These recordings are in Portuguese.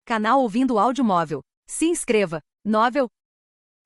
Canal Ouvindo Áudio Móvel. Se inscreva. Novel.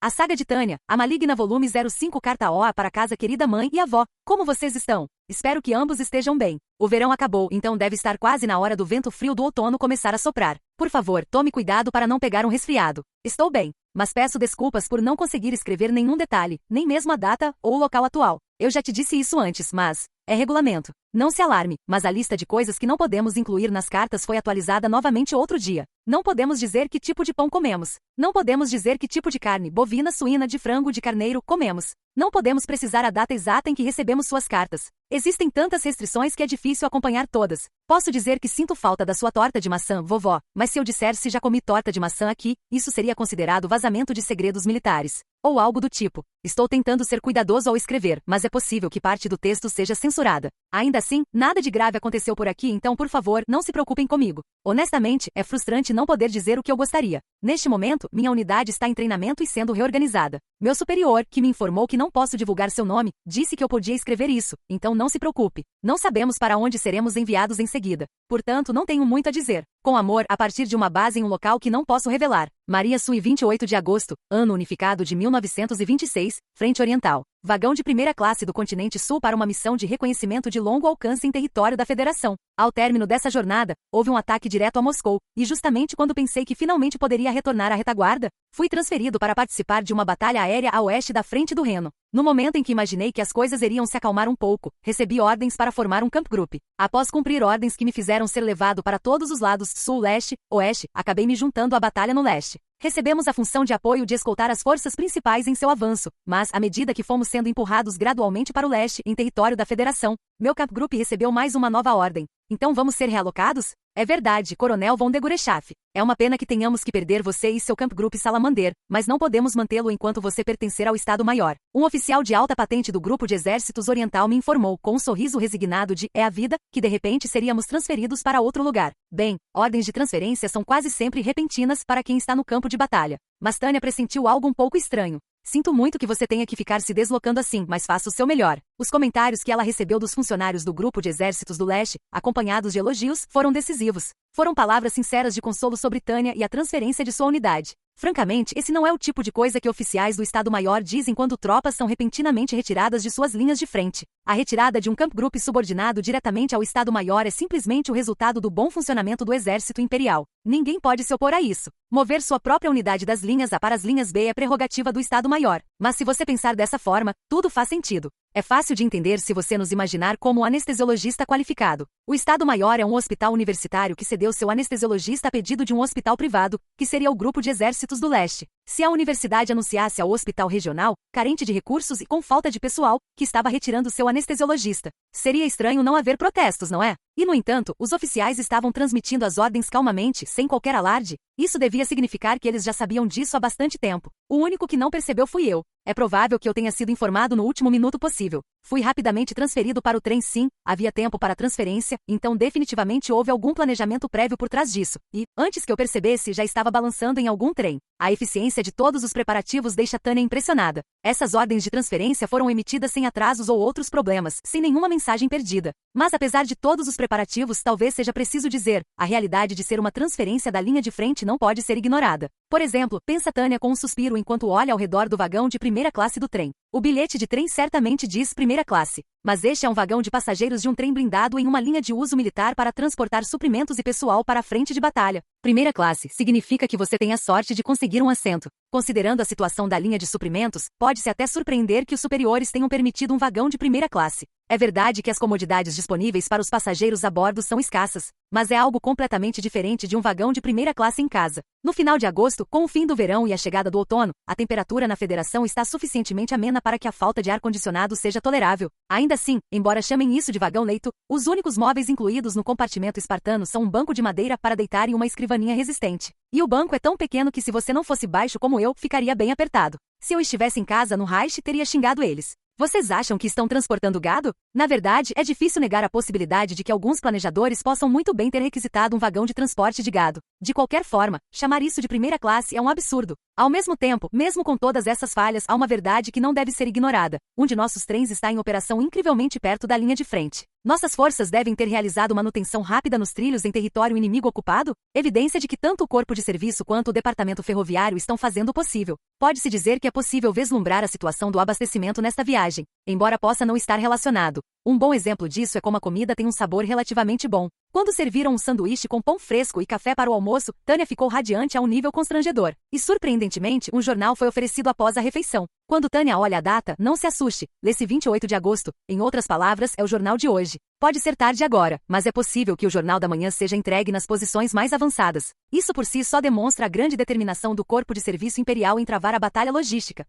A Saga de Tânia, A Maligna volume 05 Carta OA para casa querida mãe e avó. Como vocês estão? Espero que ambos estejam bem. O verão acabou, então deve estar quase na hora do vento frio do outono começar a soprar. Por favor, tome cuidado para não pegar um resfriado. Estou bem, mas peço desculpas por não conseguir escrever nenhum detalhe, nem mesmo a data ou o local atual. Eu já te disse isso antes, mas é regulamento. Não se alarme, mas a lista de coisas que não podemos incluir nas cartas foi atualizada novamente outro dia. Não podemos dizer que tipo de pão comemos. Não podemos dizer que tipo de carne, bovina, suína, de frango, de carneiro, comemos. Não podemos precisar a data exata em que recebemos suas cartas. Existem tantas restrições que é difícil acompanhar todas. Posso dizer que sinto falta da sua torta de maçã, vovó, mas se eu disser se já comi torta de maçã aqui, isso seria considerado vazamento de segredos militares. Ou algo do tipo. Estou tentando ser cuidadoso ao escrever, mas é possível que parte do texto seja censurada. Ainda assim, nada de grave aconteceu por aqui, então por favor, não se preocupem comigo. Honestamente, é frustrante não poder dizer o que eu gostaria. Neste momento, minha unidade está em treinamento e sendo reorganizada. Meu superior, que me informou que não posso divulgar seu nome, disse que eu podia escrever isso, então não se preocupe. Não sabemos para onde seremos enviados em seguida. Portanto, não tenho muito a dizer. Com amor, a partir de uma base em um local que não posso revelar. Maria Sui 28 de agosto, ano unificado de 1926, Frente Oriental. Vagão de primeira classe do continente sul para uma missão de reconhecimento de longo alcance em território da Federação. Ao término dessa jornada, houve um ataque direto a Moscou, e justamente quando pensei que finalmente poderia retornar à retaguarda, fui transferido para participar de uma batalha aérea a oeste da frente do Reno. No momento em que imaginei que as coisas iriam se acalmar um pouco, recebi ordens para formar um camp group. Após cumprir ordens que me fizeram ser levado para todos os lados, sul, leste, oeste, acabei me juntando à batalha no leste. Recebemos a função de apoio de escoltar as forças principais em seu avanço, mas, à medida que fomos sendo empurrados gradualmente para o leste, em território da Federação, meu camp group recebeu mais uma nova ordem. Então vamos ser realocados? É verdade, Coronel von de Gurechaff. É uma pena que tenhamos que perder você e seu camp group Salamander, mas não podemos mantê-lo enquanto você pertencer ao Estado-Maior. Um oficial de alta patente do Grupo de Exércitos Oriental me informou, com um sorriso resignado de "é a vida", que de repente seríamos transferidos para outro lugar. Bem, ordens de transferência são quase sempre repentinas para quem está no campo de batalha. Mas Tânia pressentiu algo um pouco estranho. Sinto muito que você tenha que ficar se deslocando assim, mas faça o seu melhor. Os comentários que ela recebeu dos funcionários do Grupo de Exércitos do Leste, acompanhados de elogios, foram decisivos. Foram palavras sinceras de consolo sobre Tânia e a transferência de sua unidade. Francamente, esse não é o tipo de coisa que oficiais do Estado-Maior dizem quando tropas são repentinamente retiradas de suas linhas de frente. A retirada de um camp group subordinado diretamente ao Estado-Maior é simplesmente o resultado do bom funcionamento do Exército Imperial. Ninguém pode se opor a isso. Mover sua própria unidade das linhas A para as linhas B é prerrogativa do Estado-Maior. Mas se você pensar dessa forma, tudo faz sentido. É fácil de entender se você nos imaginar como anestesiologista qualificado. O Estado-Maior é um hospital universitário que cedeu seu anestesiologista a pedido de um hospital privado, que seria o Grupo de Exércitos do Leste. Se a universidade anunciasse ao hospital regional, carente de recursos e com falta de pessoal, que estava retirando seu anestesiologista, seria estranho não haver protestos, não é? E, no entanto, os oficiais estavam transmitindo as ordens calmamente, sem qualquer alarde. Isso devia significar que eles já sabiam disso há bastante tempo. O único que não percebeu fui eu. É provável que eu tenha sido informado no último minuto possível. Fui rapidamente transferido para o trem, sim, havia tempo para a transferência, então definitivamente houve algum planejamento prévio por trás disso, e, antes que eu percebesse, já estava balançando em algum trem. A eficiência de todos os preparativos deixa Tânia impressionada. Essas ordens de transferência foram emitidas sem atrasos ou outros problemas, sem nenhuma mensagem perdida. Mas apesar de todos os preparativos, talvez seja preciso dizer, a realidade de ser uma transferência da linha de frente não pode ser ignorada. Por exemplo, pensa Tânia com um suspiro enquanto olha ao redor do vagão de primeira classe do trem. O bilhete de trem certamente diz primeira classe, mas este é um vagão de passageiros de um trem blindado em uma linha de uso militar para transportar suprimentos e pessoal para a frente de batalha. Primeira classe significa que você tem a sorte de conseguir um assento. Considerando a situação da linha de suprimentos, pode-se até surpreender que os superiores tenham permitido um vagão de primeira classe. É verdade que as comodidades disponíveis para os passageiros a bordo são escassas, mas é algo completamente diferente de um vagão de primeira classe em casa. No final de agosto, com o fim do verão e a chegada do outono, a temperatura na Federação está suficientemente amena para que a falta de ar-condicionado seja tolerável. Ainda assim, embora chamem isso de vagão-leito, os únicos móveis incluídos no compartimento espartano são um banco de madeira para deitar e uma escrivaninha resistente. E o banco é tão pequeno que se você não fosse baixo como eu, ficaria bem apertado. Se eu estivesse em casa no Reich, teria xingado eles. Vocês acham que estão transportando gado? Na verdade, é difícil negar a possibilidade de que alguns planejadores possam muito bem ter requisitado um vagão de transporte de gado. De qualquer forma, chamar isso de primeira classe é um absurdo. Ao mesmo tempo, mesmo com todas essas falhas, há uma verdade que não deve ser ignorada. Um de nossos trens está em operação incrivelmente perto da linha de frente. Nossas forças devem ter realizado manutenção rápida nos trilhos em território inimigo ocupado? Evidência de que tanto o corpo de serviço quanto o departamento ferroviário estão fazendo o possível. Pode-se dizer que é possível vislumbrar a situação do abastecimento nesta viagem, embora possa não estar relacionado. Um bom exemplo disso é como a comida tem um sabor relativamente bom. Quando serviram um sanduíche com pão fresco e café para o almoço, Tânia ficou radiante a um nível constrangedor. E surpreendentemente, um jornal foi oferecido após a refeição. Quando Tânia olha a data, não se assuste. Lê-se 28 de agosto. Em outras palavras, é o jornal de hoje. Pode ser tarde agora, mas é possível que o jornal da manhã seja entregue nas posições mais avançadas. Isso por si só demonstra a grande determinação do corpo de serviço imperial em travar a batalha logística.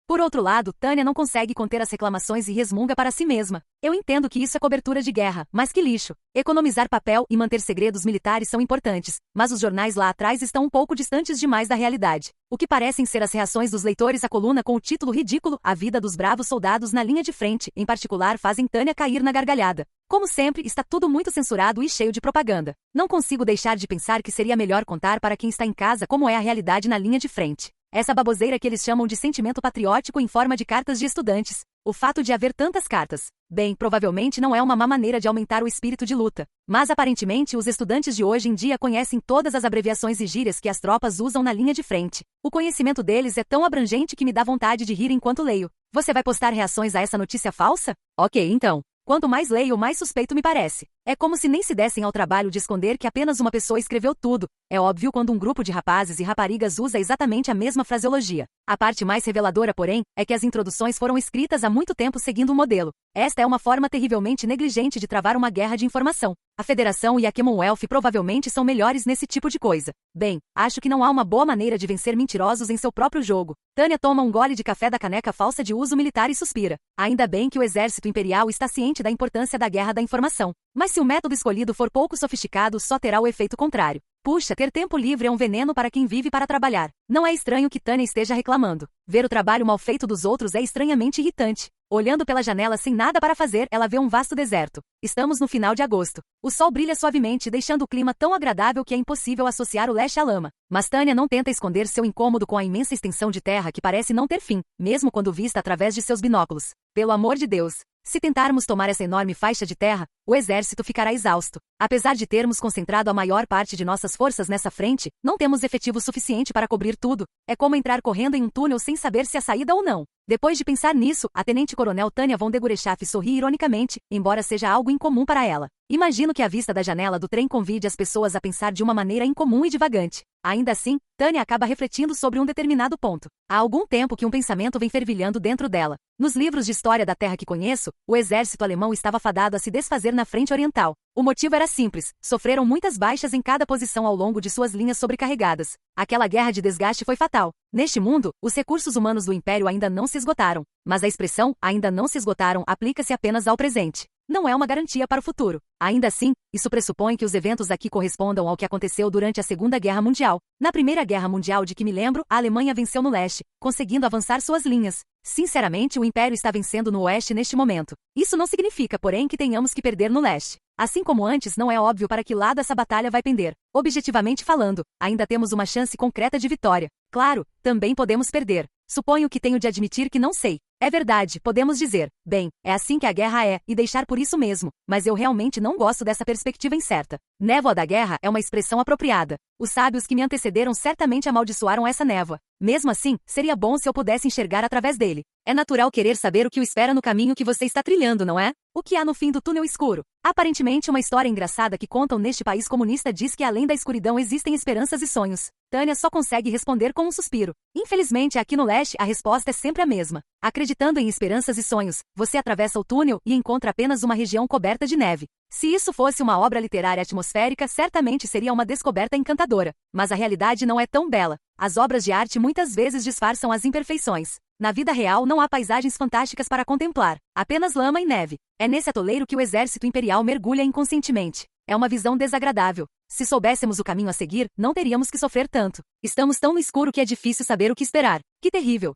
Por outro lado, Tânia não consegue conter as reclamações e resmunga para si mesma. Eu entendo que isso é cobertura de guerra, mas que lixo. Economizar papel e manter segredos militares são importantes, mas os jornais lá atrás estão um pouco distantes demais da realidade. O que parecem ser as reações dos leitores à coluna com o título ridículo A Vida dos Bravos Soldados na Linha de Frente, em particular, fazem Tânia cair na gargalhada. Como sempre, está tudo muito censurado e cheio de propaganda. Não consigo deixar de pensar que seria melhor contar para quem está em casa como é a realidade na linha de frente. Essa baboseira que eles chamam de sentimento patriótico em forma de cartas de estudantes. O fato de haver tantas cartas. Bem, provavelmente não é uma má maneira de aumentar o espírito de luta. Mas aparentemente os estudantes de hoje em dia conhecem todas as abreviações e gírias que as tropas usam na linha de frente. O conhecimento deles é tão abrangente que me dá vontade de rir enquanto leio. Você vai postar reações a essa notícia falsa? Ok, então. Quanto mais leio, mais suspeito me parece. É como se nem se dessem ao trabalho de esconder que apenas uma pessoa escreveu tudo. É óbvio quando um grupo de rapazes e raparigas usa exatamente a mesma fraseologia. A parte mais reveladora, porém, é que as introduções foram escritas há muito tempo seguindo um modelo. Esta é uma forma terrivelmente negligente de travar uma guerra de informação. A Federação e a Commonwealth provavelmente são melhores nesse tipo de coisa. Bem, acho que não há uma boa maneira de vencer mentirosos em seu próprio jogo. Tânia toma um gole de café da caneca falsa de uso militar e suspira. Ainda bem que o exército imperial está ciente da importância da guerra da informação. Mas se o método escolhido for pouco sofisticado, só terá o efeito contrário. Puxa, ter tempo livre é um veneno para quem vive para trabalhar. Não é estranho que Tânia esteja reclamando. Ver o trabalho mal feito dos outros é estranhamente irritante. Olhando pela janela sem nada para fazer, ela vê um vasto deserto. Estamos no final de agosto. O sol brilha suavemente, deixando o clima tão agradável que é impossível associar o leste à lama. Mas Tânia não tenta esconder seu incômodo com a imensa extensão de terra que parece não ter fim, mesmo quando vista através de seus binóculos. Pelo amor de Deus! Se tentarmos tomar essa enorme faixa de terra, o exército ficará exausto. Apesar de termos concentrado a maior parte de nossas forças nessa frente, não temos efetivo suficiente para cobrir tudo. É como entrar correndo em um túnel sem saber se há saída ou não. Depois de pensar nisso, a tenente-coronel Tânia von de Gurechaff sorri ironicamente, embora seja algo incomum para ela. Imagino que a vista da janela do trem convide as pessoas a pensar de uma maneira incomum e divagante. Ainda assim, Tânia acaba refletindo sobre um determinado ponto. Há algum tempo que um pensamento vem fervilhando dentro dela. Nos livros de história da terra que conheço, o exército alemão estava fadado a se desfazer na frente oriental. O motivo era simples: sofreram muitas baixas em cada posição ao longo de suas linhas sobrecarregadas. Aquela guerra de desgaste foi fatal. Neste mundo, os recursos humanos do Império ainda não se esgotaram. Mas a expressão ainda não se esgotaram aplica-se apenas ao presente. Não é uma garantia para o futuro. Ainda assim, isso pressupõe que os eventos aqui correspondam ao que aconteceu durante a Segunda Guerra Mundial. Na Primeira Guerra Mundial de que me lembro, a Alemanha venceu no leste, conseguindo avançar suas linhas. Sinceramente, o Império está vencendo no oeste neste momento. Isso não significa, porém, que tenhamos que perder no leste. Assim como antes, não é óbvio para que lado essa batalha vai pender. Objetivamente falando, ainda temos uma chance concreta de vitória. Claro, também podemos perder. Suponho que tenho de admitir que não sei. É verdade, podemos dizer, bem, é assim que a guerra é, e deixar por isso mesmo, mas eu realmente não gosto dessa perspectiva incerta. Névoa da guerra é uma expressão apropriada. Os sábios que me antecederam certamente amaldiçoaram essa névoa. Mesmo assim, seria bom se eu pudesse enxergar através dele. É natural querer saber o que o espera no caminho que você está trilhando, não é? O que há no fim do túnel escuro? Aparentemente uma história engraçada que contam neste país comunista diz que além da escuridão existem esperanças e sonhos. Tânia só consegue responder com um suspiro. Infelizmente, aqui no leste, a resposta é sempre a mesma. Acreditando em esperanças e sonhos, você atravessa o túnel e encontra apenas uma região coberta de neve. Se isso fosse uma obra literária atmosférica, certamente seria uma descoberta encantadora. Mas a realidade não é tão bela. As obras de arte muitas vezes disfarçam as imperfeições. Na vida real não há paisagens fantásticas para contemplar, apenas lama e neve. É nesse atoleiro que o exército imperial mergulha inconscientemente. É uma visão desagradável. Se soubéssemos o caminho a seguir, não teríamos que sofrer tanto. Estamos tão no escuro que é difícil saber o que esperar. Que terrível.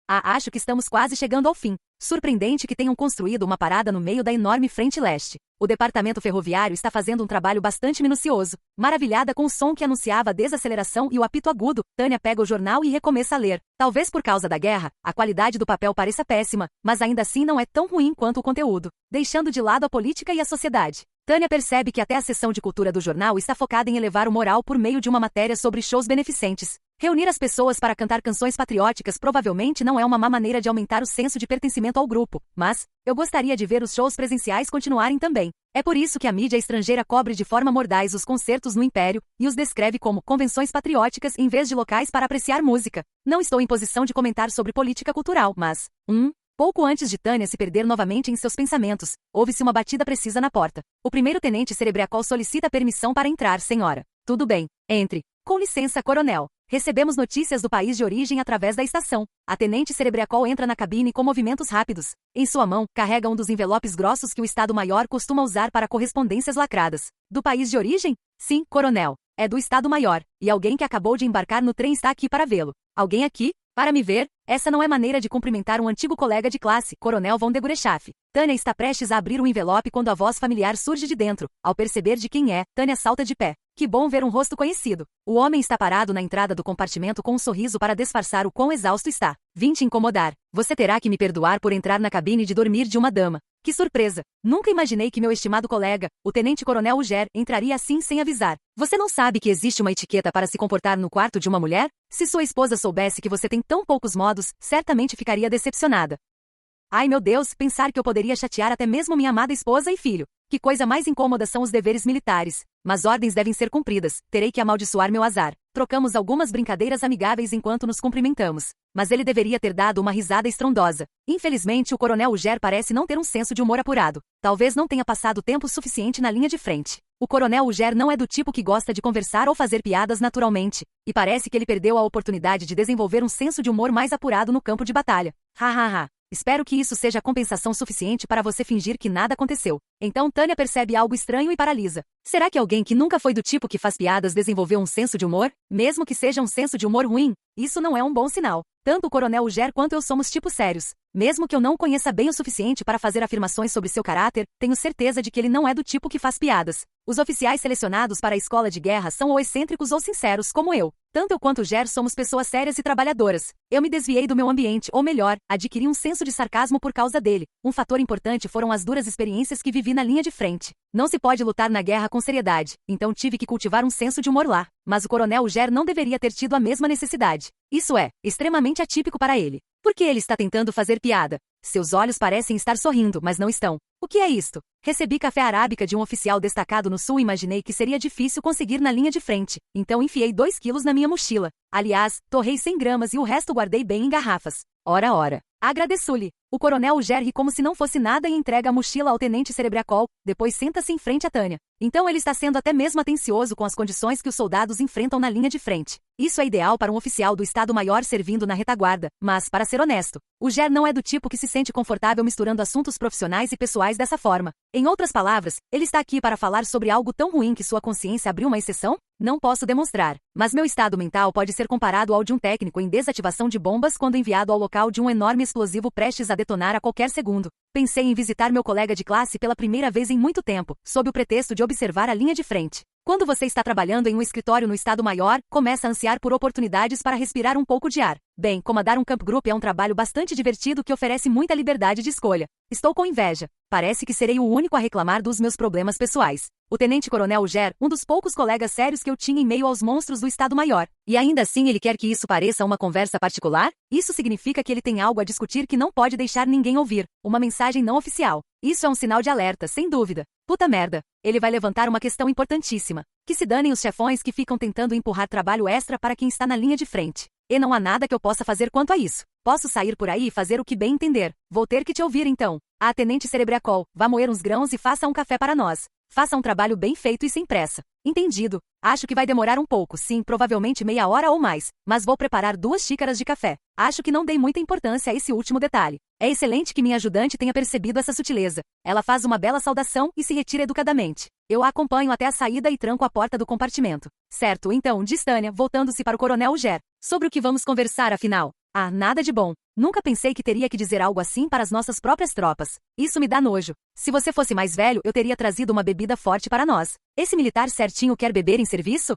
Acho que estamos quase chegando ao fim. Surpreendente que tenham construído uma parada no meio da enorme frente leste. O departamento ferroviário está fazendo um trabalho bastante minucioso. Maravilhada com o som que anunciava a desaceleração e o apito agudo, Tânia pega o jornal e recomeça a ler. Talvez por causa da guerra, a qualidade do papel pareça péssima, mas ainda assim não é tão ruim quanto o conteúdo. Deixando de lado a política e a sociedade, Tânia percebe que até a seção de cultura do jornal está focada em elevar o moral por meio de uma matéria sobre shows beneficentes. Reunir as pessoas para cantar canções patrióticas provavelmente não é uma má maneira de aumentar o senso de pertencimento ao grupo, mas eu gostaria de ver os shows presenciais continuarem também. É por isso que a mídia estrangeira cobre de forma mordaz os concertos no Império e os descreve como convenções patrióticas em vez de locais para apreciar música. Não estou em posição de comentar sobre política cultural, mas... Pouco antes de Tânia se perder novamente em seus pensamentos, ouve-se uma batida precisa na porta. O primeiro-tenente Cerebriacol solicita permissão para entrar, senhora. Tudo bem. Entre. Com licença, coronel. Recebemos notícias do país de origem através da estação. A tenente Cerebriacol entra na cabine com movimentos rápidos. Em sua mão, carrega um dos envelopes grossos que o Estado-Maior costuma usar para correspondências lacradas. Do país de origem? Sim, coronel. É do Estado-Maior. E alguém que acabou de embarcar no trem está aqui para vê-lo. Alguém aqui? Para me ver? Essa não é maneira de cumprimentar um antigo colega de classe, Coronel von de Gurechaff. Tânia está prestes a abrir o envelope quando a voz familiar surge de dentro. Ao perceber de quem é, Tânia salta de pé. Que bom ver um rosto conhecido. O homem está parado na entrada do compartimento com um sorriso para disfarçar o quão exausto está. Vim te incomodar. Você terá que me perdoar por entrar na cabine de dormir de uma dama. Que surpresa! Nunca imaginei que meu estimado colega, o tenente-coronel Uger, entraria assim sem avisar. Você não sabe que existe uma etiqueta para se comportar no quarto de uma mulher? Se sua esposa soubesse que você tem tão poucos modos, certamente ficaria decepcionada. Ai meu Deus, pensar que eu poderia chatear até mesmo minha amada esposa e filho. Que coisa mais incômoda são os deveres militares. Mas ordens devem ser cumpridas, terei que amaldiçoar meu azar. Trocamos algumas brincadeiras amigáveis enquanto nos cumprimentamos. Mas ele deveria ter dado uma risada estrondosa. Infelizmente, o coronel Uger parece não ter um senso de humor apurado. Talvez não tenha passado tempo suficiente na linha de frente. O coronel Uger não é do tipo que gosta de conversar ou fazer piadas naturalmente. E parece que ele perdeu a oportunidade de desenvolver um senso de humor mais apurado no campo de batalha. Hahaha. Espero que isso seja compensação suficiente para você fingir que nada aconteceu. Então Tânia percebe algo estranho e paralisa. Será que alguém que nunca foi do tipo que faz piadas desenvolveu um senso de humor? Mesmo que seja um senso de humor ruim, isso não é um bom sinal. Tanto o coronel Uger quanto eu somos tipos sérios. Mesmo que eu não o conheça bem o suficiente para fazer afirmações sobre seu caráter, tenho certeza de que ele não é do tipo que faz piadas. Os oficiais selecionados para a escola de guerra são ou excêntricos ou sinceros, como eu. Tanto eu quanto Uger somos pessoas sérias e trabalhadoras. Eu me desviei do meu ambiente, ou melhor, adquiri um senso de sarcasmo por causa dele. Um fator importante foram as duras experiências que vivi na linha de frente. Não se pode lutar na guerra com seriedade, então tive que cultivar um senso de humor lá. Mas o coronel Uger não deveria ter tido a mesma necessidade. Isso é, extremamente atípico para ele. Por que ele está tentando fazer piada? Seus olhos parecem estar sorrindo, mas não estão. O que é isto? Recebi café arábica de um oficial destacado no sul e imaginei que seria difícil conseguir na linha de frente. Então enfiei 2 quilos na minha mochila. Aliás, torrei 100 gramas e o resto guardei bem em garrafas. Ora. Agradeço-lhe. O coronel Uger ri como se não fosse nada e entrega a mochila ao tenente Cerebriacol, depois senta-se em frente a Tânia. Então ele está sendo até mesmo atencioso com as condições que os soldados enfrentam na linha de frente. Isso é ideal para um oficial do Estado-Maior servindo na retaguarda, mas, para ser honesto, Uger não é do tipo que se sente confortável misturando assuntos profissionais e pessoais dessa forma. Em outras palavras, ele está aqui para falar sobre algo tão ruim que sua consciência abriu uma exceção? Não posso demonstrar, mas meu estado mental pode ser comparado ao de um técnico em desativação de bombas quando enviado ao local de um enorme explosivo prestes a detonar a qualquer segundo. Pensei em visitar meu colega de classe pela primeira vez em muito tempo, sob o pretexto de observar a linha de frente. Quando você está trabalhando em um escritório no Estado-Maior, começa a ansiar por oportunidades para respirar um pouco de ar. Bem, comandar um camp group é um trabalho bastante divertido que oferece muita liberdade de escolha. Estou com inveja. Parece que serei o único a reclamar dos meus problemas pessoais. O tenente-coronel Uger, um dos poucos colegas sérios que eu tinha em meio aos monstros do Estado-Maior. E ainda assim ele quer que isso pareça uma conversa particular? Isso significa que ele tem algo a discutir que não pode deixar ninguém ouvir. Uma mensagem não oficial. Isso é um sinal de alerta, sem dúvida. Puta merda. Ele vai levantar uma questão importantíssima. Que se danem os chefões que ficam tentando empurrar trabalho extra para quem está na linha de frente. E não há nada que eu possa fazer quanto a isso. Posso sair por aí e fazer o que bem entender. Vou ter que te ouvir então. Ah, tenente Cerebriacol, vá moer uns grãos e faça um café para nós. Faça um trabalho bem feito e sem pressa. Entendido. Acho que vai demorar um pouco, sim, provavelmente meia hora ou mais, mas vou preparar 2 xícaras de café. Acho que não dei muita importância a esse último detalhe. É excelente que minha ajudante tenha percebido essa sutileza. Ela faz uma bela saudação e se retira educadamente. Eu a acompanho até a saída e tranco a porta do compartimento. Certo, então, diz Tânia, voltando-se para o coronel Uger. Sobre o que vamos conversar, afinal? Ah, nada de bom. Nunca pensei que teria que dizer algo assim para as nossas próprias tropas. Isso me dá nojo. Se você fosse mais velho, eu teria trazido uma bebida forte para nós. Esse militar certinho quer beber em serviço?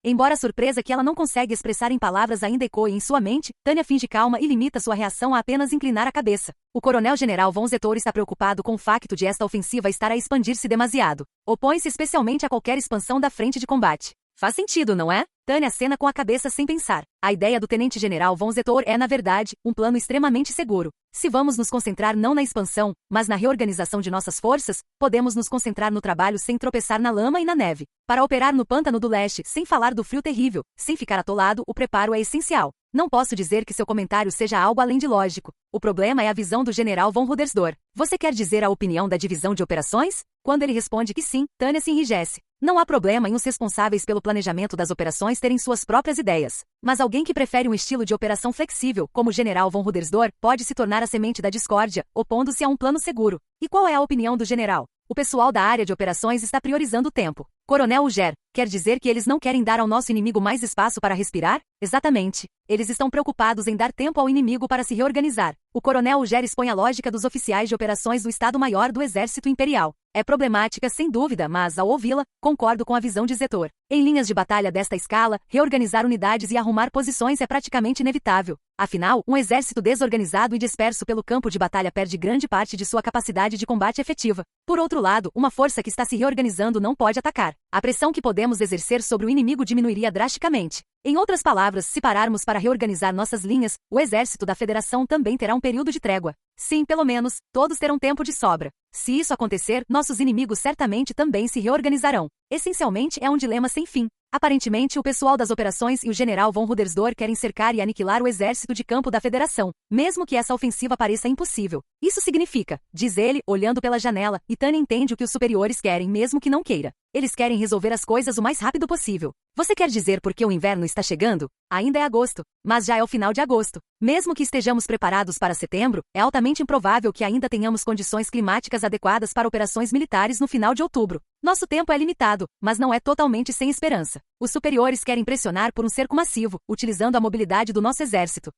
Embora a surpresa que ela não consegue expressar em palavras ainda ecoe em sua mente, Tânia finge calma e limita sua reação a apenas inclinar a cabeça. O coronel-general von Zetor está preocupado com o facto de esta ofensiva estar a expandir-se demasiado. Opõe-se especialmente a qualquer expansão da frente de combate. Faz sentido, não é? Tânia acena com a cabeça sem pensar. A ideia do tenente-general von Zetor é, na verdade, um plano extremamente seguro. Se vamos nos concentrar não na expansão, mas na reorganização de nossas forças, podemos nos concentrar no trabalho sem tropeçar na lama e na neve. Para operar no pântano do leste, sem falar do frio terrível, sem ficar atolado, o preparo é essencial. Não posso dizer que seu comentário seja algo além de lógico. O problema é a visão do general von Rudersdorf. Você quer dizer a opinião da divisão de operações? Quando ele responde que sim, Tânia se enrijece. Não há problema em os responsáveis pelo planejamento das operações terem suas próprias ideias. Mas alguém que prefere um estilo de operação flexível, como o general von Rudersdorf, pode se tornar a semente da discórdia, opondo-se a um plano seguro. E qual é a opinião do general? O pessoal da área de operações está priorizando o tempo. Coronel Uger, quer dizer que eles não querem dar ao nosso inimigo mais espaço para respirar? Exatamente. Eles estão preocupados em dar tempo ao inimigo para se reorganizar. O coronel Uger expõe a lógica dos oficiais de operações do Estado-Maior do Exército Imperial. É problemática, sem dúvida, mas, ao ouvi-la, concordo com a visão de Zetor. Em linhas de batalha desta escala, reorganizar unidades e arrumar posições é praticamente inevitável. Afinal, um exército desorganizado e disperso pelo campo de batalha perde grande parte de sua capacidade de combate efetiva. Por outro lado, uma força que está se reorganizando não pode atacar. A pressão que podemos exercer sobre o inimigo diminuiria drasticamente. Em outras palavras, se pararmos para reorganizar nossas linhas, o exército da Federação também terá um período de trégua. Sim, pelo menos, todos terão tempo de sobra. Se isso acontecer, nossos inimigos certamente também se reorganizarão. Essencialmente é um dilema sem fim. Aparentemente, o pessoal das operações e o general von Rudersdorf querem cercar e aniquilar o exército de campo da Federação, mesmo que essa ofensiva pareça impossível. Isso significa, diz ele, olhando pela janela, e Tânia entende o que os superiores querem mesmo que não queira. Eles querem resolver as coisas o mais rápido possível. Você quer dizer porque o inverno está chegando? Ainda é agosto, mas já é o final de agosto. Mesmo que estejamos preparados para setembro, é altamente improvável que ainda tenhamos condições climáticas adequadas para operações militares no final de outubro. Nosso tempo é limitado, mas não é totalmente sem esperança. Os superiores querem pressionar por um cerco massivo, utilizando a mobilidade do nosso exército.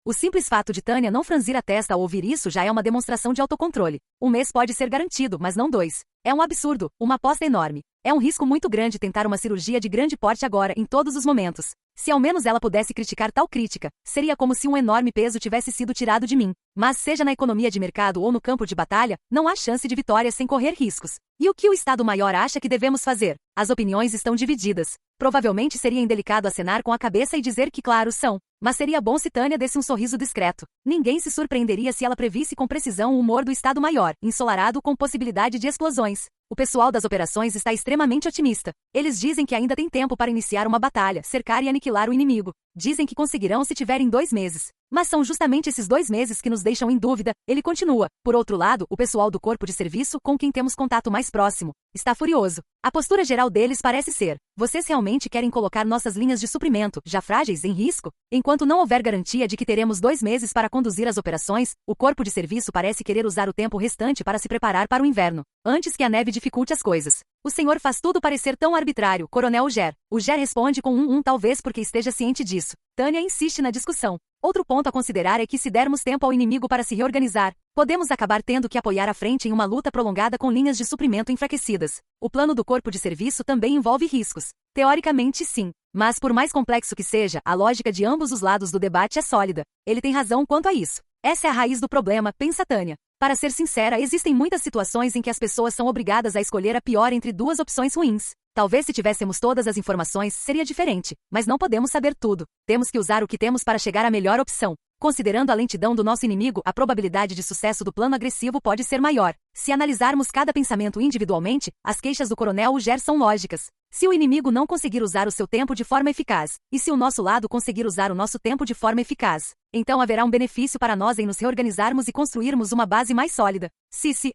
O simples fato de Tânia não franzir a testa ao ouvir isso já é uma demonstração de autocontrole. Um mês pode ser garantido, mas não 2. É um absurdo, uma aposta enorme. É um risco muito grande tentar uma cirurgia de grande porte agora, em todos os momentos. Se ao menos ela pudesse criticar tal crítica, seria como se um enorme peso tivesse sido tirado de mim. Mas seja na economia de mercado ou no campo de batalha, não há chance de vitória sem correr riscos. E o que o Estado-Maior acha que devemos fazer? As opiniões estão divididas. Provavelmente seria indelicado acenar com a cabeça e dizer que claro são. Mas seria bom se Tânia desse um sorriso discreto. Ninguém se surpreenderia se ela previsse com precisão o humor do Estado-Maior, ensolarado com possibilidade de explosões. O pessoal das operações está extremamente otimista. Eles dizem que ainda tem tempo para iniciar uma batalha, cercar e aniquilar o inimigo. Dizem que conseguirão se tiverem 2 meses. Mas são justamente esses 2 meses que nos deixam em dúvida. Ele continua. Por outro lado, o pessoal do corpo de serviço, com quem temos contato mais próximo, está furioso. A postura geral deles parece ser: vocês realmente querem colocar nossas linhas de suprimento, já frágeis, em risco? Enquanto não houver garantia de que teremos 2 meses para conduzir as operações, o corpo de serviço parece querer usar o tempo restante para se preparar para o inverno, antes que a neve dificulte as coisas. O senhor faz tudo parecer tão arbitrário, Coronel Uger. Uger responde com talvez porque esteja ciente disso. Tânia insiste na discussão. Outro ponto a considerar é que se dermos tempo ao inimigo para se reorganizar, podemos acabar tendo que apoiar a frente em uma luta prolongada com linhas de suprimento enfraquecidas. O plano do corpo de serviço também envolve riscos. Teoricamente, sim. Mas por mais complexo que seja, a lógica de ambos os lados do debate é sólida. Ele tem razão quanto a isso. Essa é a raiz do problema, pensa Tânia. Para ser sincera, existem muitas situações em que as pessoas são obrigadas a escolher a pior entre 2 opções ruins. Talvez se tivéssemos todas as informações, seria diferente, mas não podemos saber tudo. Temos que usar o que temos para chegar à melhor opção. Considerando a lentidão do nosso inimigo, a probabilidade de sucesso do plano agressivo pode ser maior. Se analisarmos cada pensamento individualmente, as queixas do Coronel Uger são lógicas. Se o inimigo não conseguir usar o seu tempo de forma eficaz, e se o nosso lado conseguir usar o nosso tempo de forma eficaz, então haverá um benefício para nós em nos reorganizarmos e construirmos uma base mais sólida.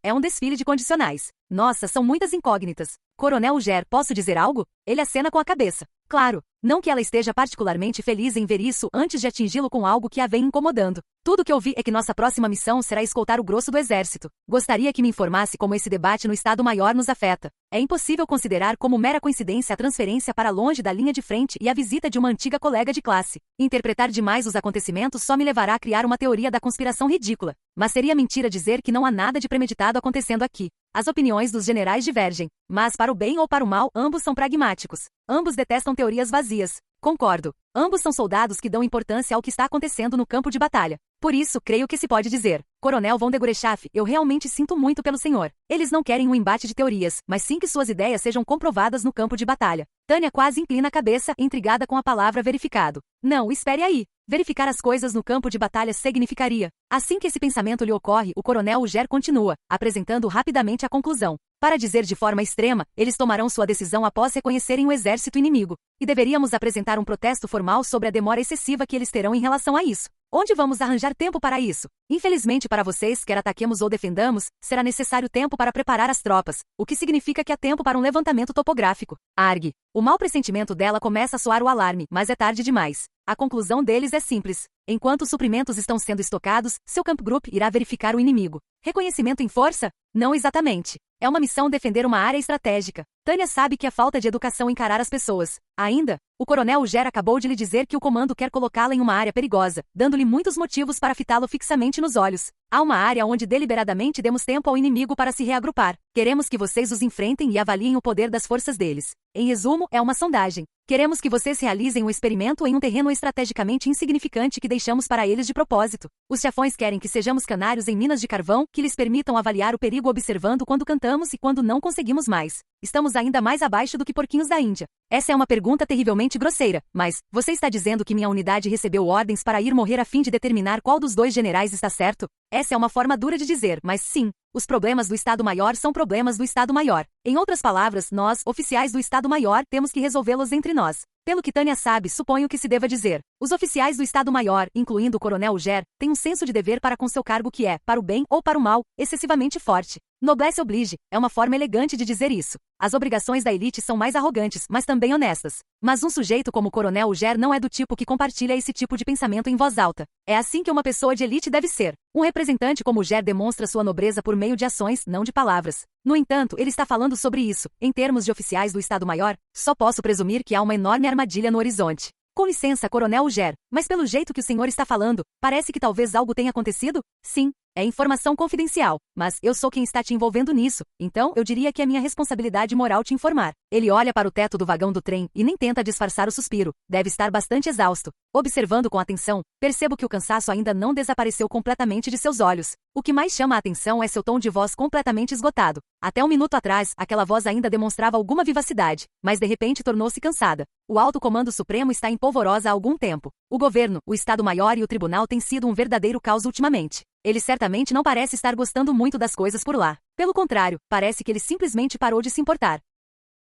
É um desfile de condicionais. Nossa, são muitas incógnitas. Coronel Ger, posso dizer algo? Ele acena com a cabeça. Claro, não que ela esteja particularmente feliz em ver isso antes de atingi-lo com algo que a vem incomodando. Tudo que ouvi é que nossa próxima missão será escoltar o grosso do exército. Gostaria que me informasse como esse debate no Estado-Maior nos afeta. É impossível considerar como mera coincidência a transferência para longe da linha de frente e a visita de uma antiga colega de classe. Interpretar demais os acontecimentos só me levará a criar uma teoria da conspiração ridícula. Mas seria mentira dizer que não há nada de premeditado acontecendo aqui. As opiniões dos generais divergem, mas para o bem ou para o mal, ambos são pragmáticos. Ambos detestam teorias vazias. Concordo. Ambos são soldados que dão importância ao que está acontecendo no campo de batalha. Por isso, creio que se pode dizer, Coronel von de Gurechaff, eu realmente sinto muito pelo senhor. Eles não querem um embate de teorias, mas sim que suas ideias sejam comprovadas no campo de batalha. Tânia quase inclina a cabeça, intrigada com a palavra verificado. Não, espere aí. Verificar as coisas no campo de batalha significaria. Assim que esse pensamento lhe ocorre, o coronel Ger continua, apresentando rapidamente a conclusão. Para dizer de forma extrema, eles tomarão sua decisão após reconhecerem o exército inimigo. E deveríamos apresentar um protesto formal sobre a demora excessiva que eles terão em relação a isso. Onde vamos arranjar tempo para isso? Infelizmente para vocês, quer ataquemos ou defendamos, será necessário tempo para preparar as tropas, o que significa que há tempo para um levantamento topográfico. Arg. O mau pressentimento dela começa a soar o alarme, mas é tarde demais. A conclusão deles é simples. Enquanto os suprimentos estão sendo estocados, seu Camp Group irá verificar o inimigo. Reconhecimento em força? Não exatamente. É uma missão defender uma área estratégica. Tânia sabe que é falta de educação encarar as pessoas. Ainda, o coronel Ger acabou de lhe dizer que o comando quer colocá-la em uma área perigosa, dando-lhe muitos motivos para fitá-lo fixamente nos olhos. Há uma área onde deliberadamente demos tempo ao inimigo para se reagrupar. Queremos que vocês os enfrentem e avaliem o poder das forças deles. Em resumo, é uma sondagem. Queremos que vocês realizem um experimento em um terreno estrategicamente insignificante que deixamos para eles de propósito. Os chefões querem que sejamos canários em minas de carvão que lhes permitam avaliar o perigo observando quando cantamos e quando não conseguimos mais. Estamos ainda mais abaixo do que porquinhos da Índia. Essa é uma pergunta terrivelmente grosseira, mas você está dizendo que minha unidade recebeu ordens para ir morrer a fim de determinar qual dos dois generais está certo? Essa é uma forma dura de dizer, mas sim. Os problemas do Estado-Maior são problemas do Estado-Maior. Em outras palavras, nós, oficiais do Estado-Maior, temos que resolvê-los entre nós. Pelo que Tânia sabe, suponho que se deva dizer. Os oficiais do Estado-Maior, incluindo o coronel Ger, têm um senso de dever para com seu cargo que é, para o bem ou para o mal, excessivamente forte. Noblesse oblige, é uma forma elegante de dizer isso. As obrigações da elite são mais arrogantes, mas também honestas. Mas um sujeito como o coronel Ger não é do tipo que compartilha esse tipo de pensamento em voz alta. É assim que uma pessoa de elite deve ser. Um representante como Ger demonstra sua nobreza por meio de ações, não de palavras. No entanto, ele está falando sobre isso. Em termos de oficiais do Estado-Maior, só posso presumir que há uma enorme armadilha no horizonte. Com licença, coronel Ger, mas pelo jeito que o senhor está falando, parece que talvez algo tenha acontecido? Sim. É informação confidencial, mas eu sou quem está te envolvendo nisso, então eu diria que é minha responsabilidade moral te informar. Ele olha para o teto do vagão do trem e nem tenta disfarçar o suspiro. Deve estar bastante exausto. Observando com atenção, percebo que o cansaço ainda não desapareceu completamente de seus olhos. O que mais chama a atenção é seu tom de voz completamente esgotado. Até um minuto atrás, aquela voz ainda demonstrava alguma vivacidade, mas de repente tornou-se cansada. O Alto Comando Supremo está em polvorosa há algum tempo. O governo, o Estado-Maior e o Tribunal têm sido um verdadeiro caos ultimamente. Ele certamente não parece estar gostando muito das coisas por lá. Pelo contrário, parece que ele simplesmente parou de se importar.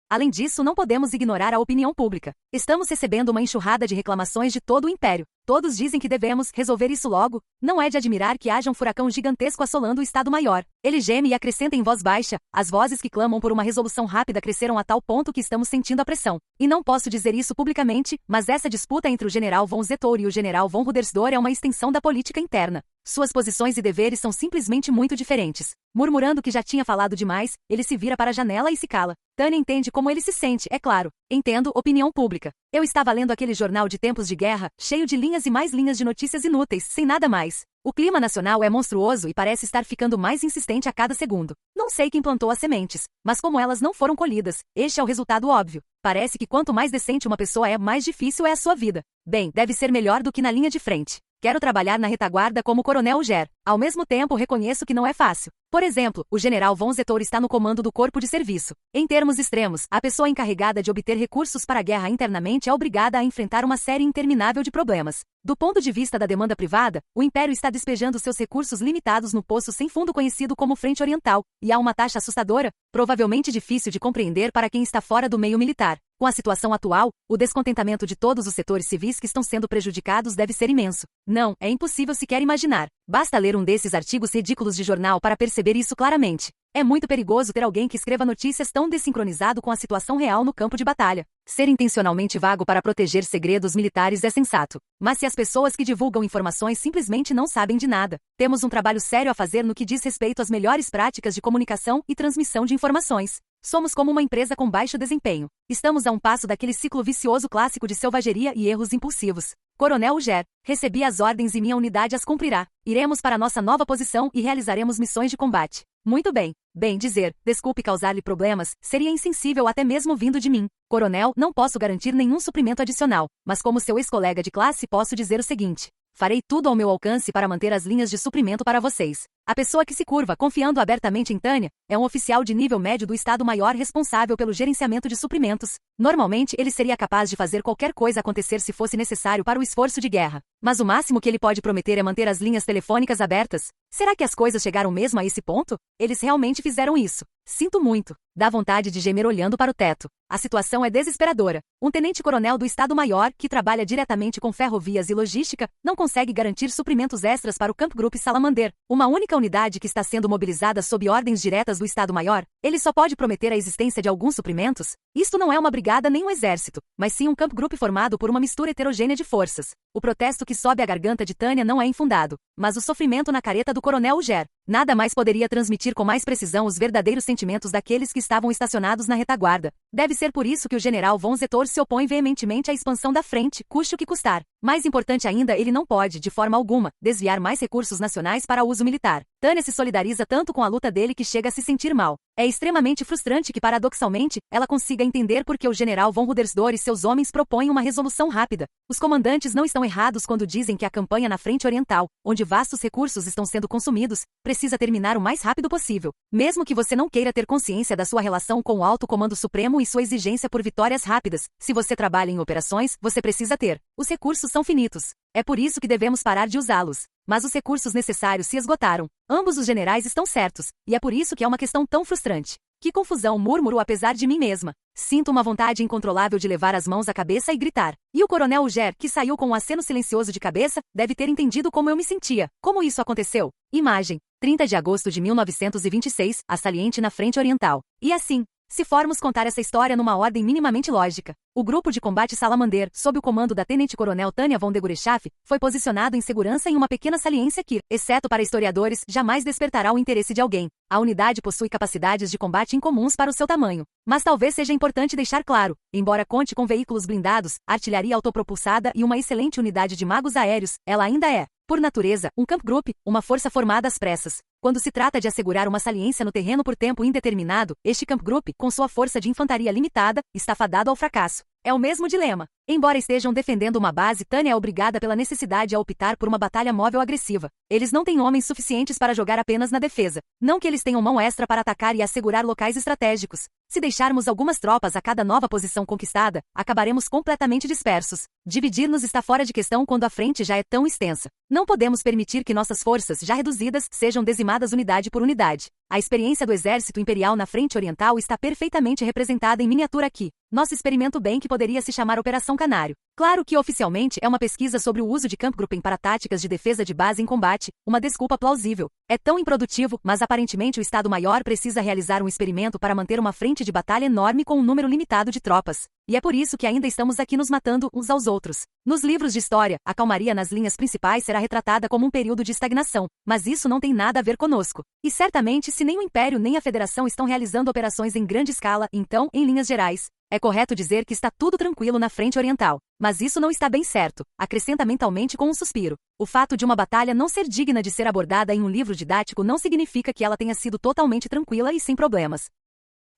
Além disso, não podemos ignorar a opinião pública. Estamos recebendo uma enxurrada de reclamações de todo o império. Todos dizem que devemos resolver isso logo. Não é de admirar que haja um furacão gigantesco assolando o Estado-Maior. Ele geme e acrescenta em voz baixa. As vozes que clamam por uma resolução rápida cresceram a tal ponto que estamos sentindo a pressão. E não posso dizer isso publicamente, mas essa disputa entre o general von Zetor e o general von Rudersdorf é uma extensão da política interna. Suas posições e deveres são simplesmente muito diferentes. Murmurando que já tinha falado demais, ele se vira para a janela e se cala. Tânia entende como ele se sente, é claro. Entendo, opinião pública. Eu estava lendo aquele jornal de tempos de guerra, cheio de linhas e mais linhas de notícias inúteis, sem nada mais. O clima nacional é monstruoso e parece estar ficando mais insistente a cada segundo. Não sei quem plantou as sementes, mas como elas não foram colhidas, este é o resultado óbvio. Parece que quanto mais decente uma pessoa é, mais difícil é a sua vida. Bem, deve ser melhor do que na linha de frente. Quero trabalhar na retaguarda como coronel Ger. Ao mesmo tempo, reconheço que não é fácil. Por exemplo, o general von Zetor está no comando do corpo de serviço. Em termos extremos, a pessoa encarregada de obter recursos para a guerra internamente é obrigada a enfrentar uma série interminável de problemas. Do ponto de vista da demanda privada, o Império está despejando seus recursos limitados no poço sem fundo conhecido como Frente Oriental, e há uma taxa assustadora, provavelmente difícil de compreender para quem está fora do meio militar. Com a situação atual, o descontentamento de todos os setores civis que estão sendo prejudicados deve ser imenso. Não, é impossível sequer imaginar. Basta ler um desses artigos ridículos de jornal para perceber isso claramente. É muito perigoso ter alguém que escreva notícias tão desincronizado com a situação real no campo de batalha. Ser intencionalmente vago para proteger segredos militares é sensato. Mas se as pessoas que divulgam informações simplesmente não sabem de nada, temos um trabalho sério a fazer no que diz respeito às melhores práticas de comunicação e transmissão de informações. Somos como uma empresa com baixo desempenho. Estamos a um passo daquele ciclo vicioso clássico de selvageria e erros impulsivos. Coronel Uger, recebi as ordens e minha unidade as cumprirá. Iremos para nossa nova posição e realizaremos missões de combate. Muito bem. Bem dizer, desculpe causar-lhe problemas, seria insensível até mesmo vindo de mim. Coronel, não posso garantir nenhum suprimento adicional, mas como seu ex-colega de classe posso dizer o seguinte. Farei tudo ao meu alcance para manter as linhas de suprimento para vocês. A pessoa que se curva confiando abertamente em Tânia é um oficial de nível médio do Estado-Maior responsável pelo gerenciamento de suprimentos. Normalmente, ele seria capaz de fazer qualquer coisa acontecer se fosse necessário para o esforço de guerra. Mas o máximo que ele pode prometer é manter as linhas telefônicas abertas. Será que as coisas chegaram mesmo a esse ponto? Eles realmente fizeram isso. Sinto muito. Dá vontade de gemer olhando para o teto. A situação é desesperadora. Um tenente-coronel do Estado-Maior, que trabalha diretamente com ferrovias e logística, não consegue garantir suprimentos extras para o Camp Group Salamander, uma única unidade que está sendo mobilizada sob ordens diretas do Estado-Maior. Ele só pode prometer a existência de alguns suprimentos? Isto não é uma brigada nem um exército, mas sim um Camp Group formado por uma mistura heterogênea de forças. O protesto que sobe a garganta de Tânia não é infundado, mas o sofrimento na careta do Coronel Uger. Nada mais poderia transmitir com mais precisão os verdadeiros sentimentos daqueles que estavam estacionados na retaguarda. Deve ser por isso que o general von Zetor se opõe veementemente à expansão da frente, custe o que custar. Mais importante ainda, ele não pode, de forma alguma, desviar mais recursos nacionais para uso militar. Tânia se solidariza tanto com a luta dele que chega a se sentir mal. É extremamente frustrante que, paradoxalmente, ela consiga entender por que o general von Rudersdorf e seus homens propõem uma resolução rápida. Os comandantes não estão errados quando dizem que a campanha na frente oriental, onde vastos recursos estão sendo consumidos, precisa terminar o mais rápido possível. Mesmo que você não queira ter consciência da sua relação com o Alto Comando Supremo e sua exigência por vitórias rápidas, se você trabalha em operações, você precisa ter. Os recursos são finitos. É por isso que devemos parar de usá-los. Mas os recursos necessários se esgotaram. Ambos os generais estão certos, e é por isso que é uma questão tão frustrante. Que confusão, murmuro apesar de mim mesma. Sinto uma vontade incontrolável de levar as mãos à cabeça e gritar. E o Coronel Uger, que saiu com um aceno silencioso de cabeça, deve ter entendido como eu me sentia. Como isso aconteceu? Imagem. 30 de agosto de 1926, a saliente na frente oriental. E assim, se formos contar essa história numa ordem minimamente lógica, o grupo de combate Salamander, sob o comando da tenente-coronel Tânia von de Gurechaff, foi posicionado em segurança em uma pequena saliência que, exceto para historiadores, jamais despertará o interesse de alguém. A unidade possui capacidades de combate incomuns para o seu tamanho. Mas talvez seja importante deixar claro, embora conte com veículos blindados, artilharia autopropulsada e uma excelente unidade de magos aéreos, ela ainda é, por natureza, um Camp Group, uma força formada às pressas. Quando se trata de assegurar uma saliência no terreno por tempo indeterminado, este Camp Group, com sua força de infantaria limitada, está fadado ao fracasso. É o mesmo dilema. Embora estejam defendendo uma base, Tânia é obrigada pela necessidade a optar por uma batalha móvel agressiva. Eles não têm homens suficientes para jogar apenas na defesa. Não que eles tenham mão extra para atacar e assegurar locais estratégicos. Se deixarmos algumas tropas a cada nova posição conquistada, acabaremos completamente dispersos. Dividir-nos está fora de questão quando a frente já é tão extensa. Não podemos permitir que nossas forças, já reduzidas, sejam dizimadas unidade por unidade. A experiência do exército imperial na frente oriental está perfeitamente representada em miniatura aqui. Nosso experimento bem que poderia se chamar Operação Canário. Claro que oficialmente é uma pesquisa sobre o uso de Kampfgruppen para táticas de defesa de base em combate, uma desculpa plausível. É tão improdutivo, mas aparentemente o Estado-Maior precisa realizar um experimento para manter uma frente de batalha enorme com um número limitado de tropas. E é por isso que ainda estamos aqui nos matando uns aos outros. Nos livros de história, a calmaria nas linhas principais será retratada como um período de estagnação, mas isso não tem nada a ver conosco. E certamente, se nem o Império nem a Federação estão realizando operações em grande escala, então, em linhas gerais, é correto dizer que está tudo tranquilo na frente oriental. Mas isso não está bem certo, acrescenta mentalmente com um suspiro. O fato de uma batalha não ser digna de ser abordada em um livro didático não significa que ela tenha sido totalmente tranquila e sem problemas.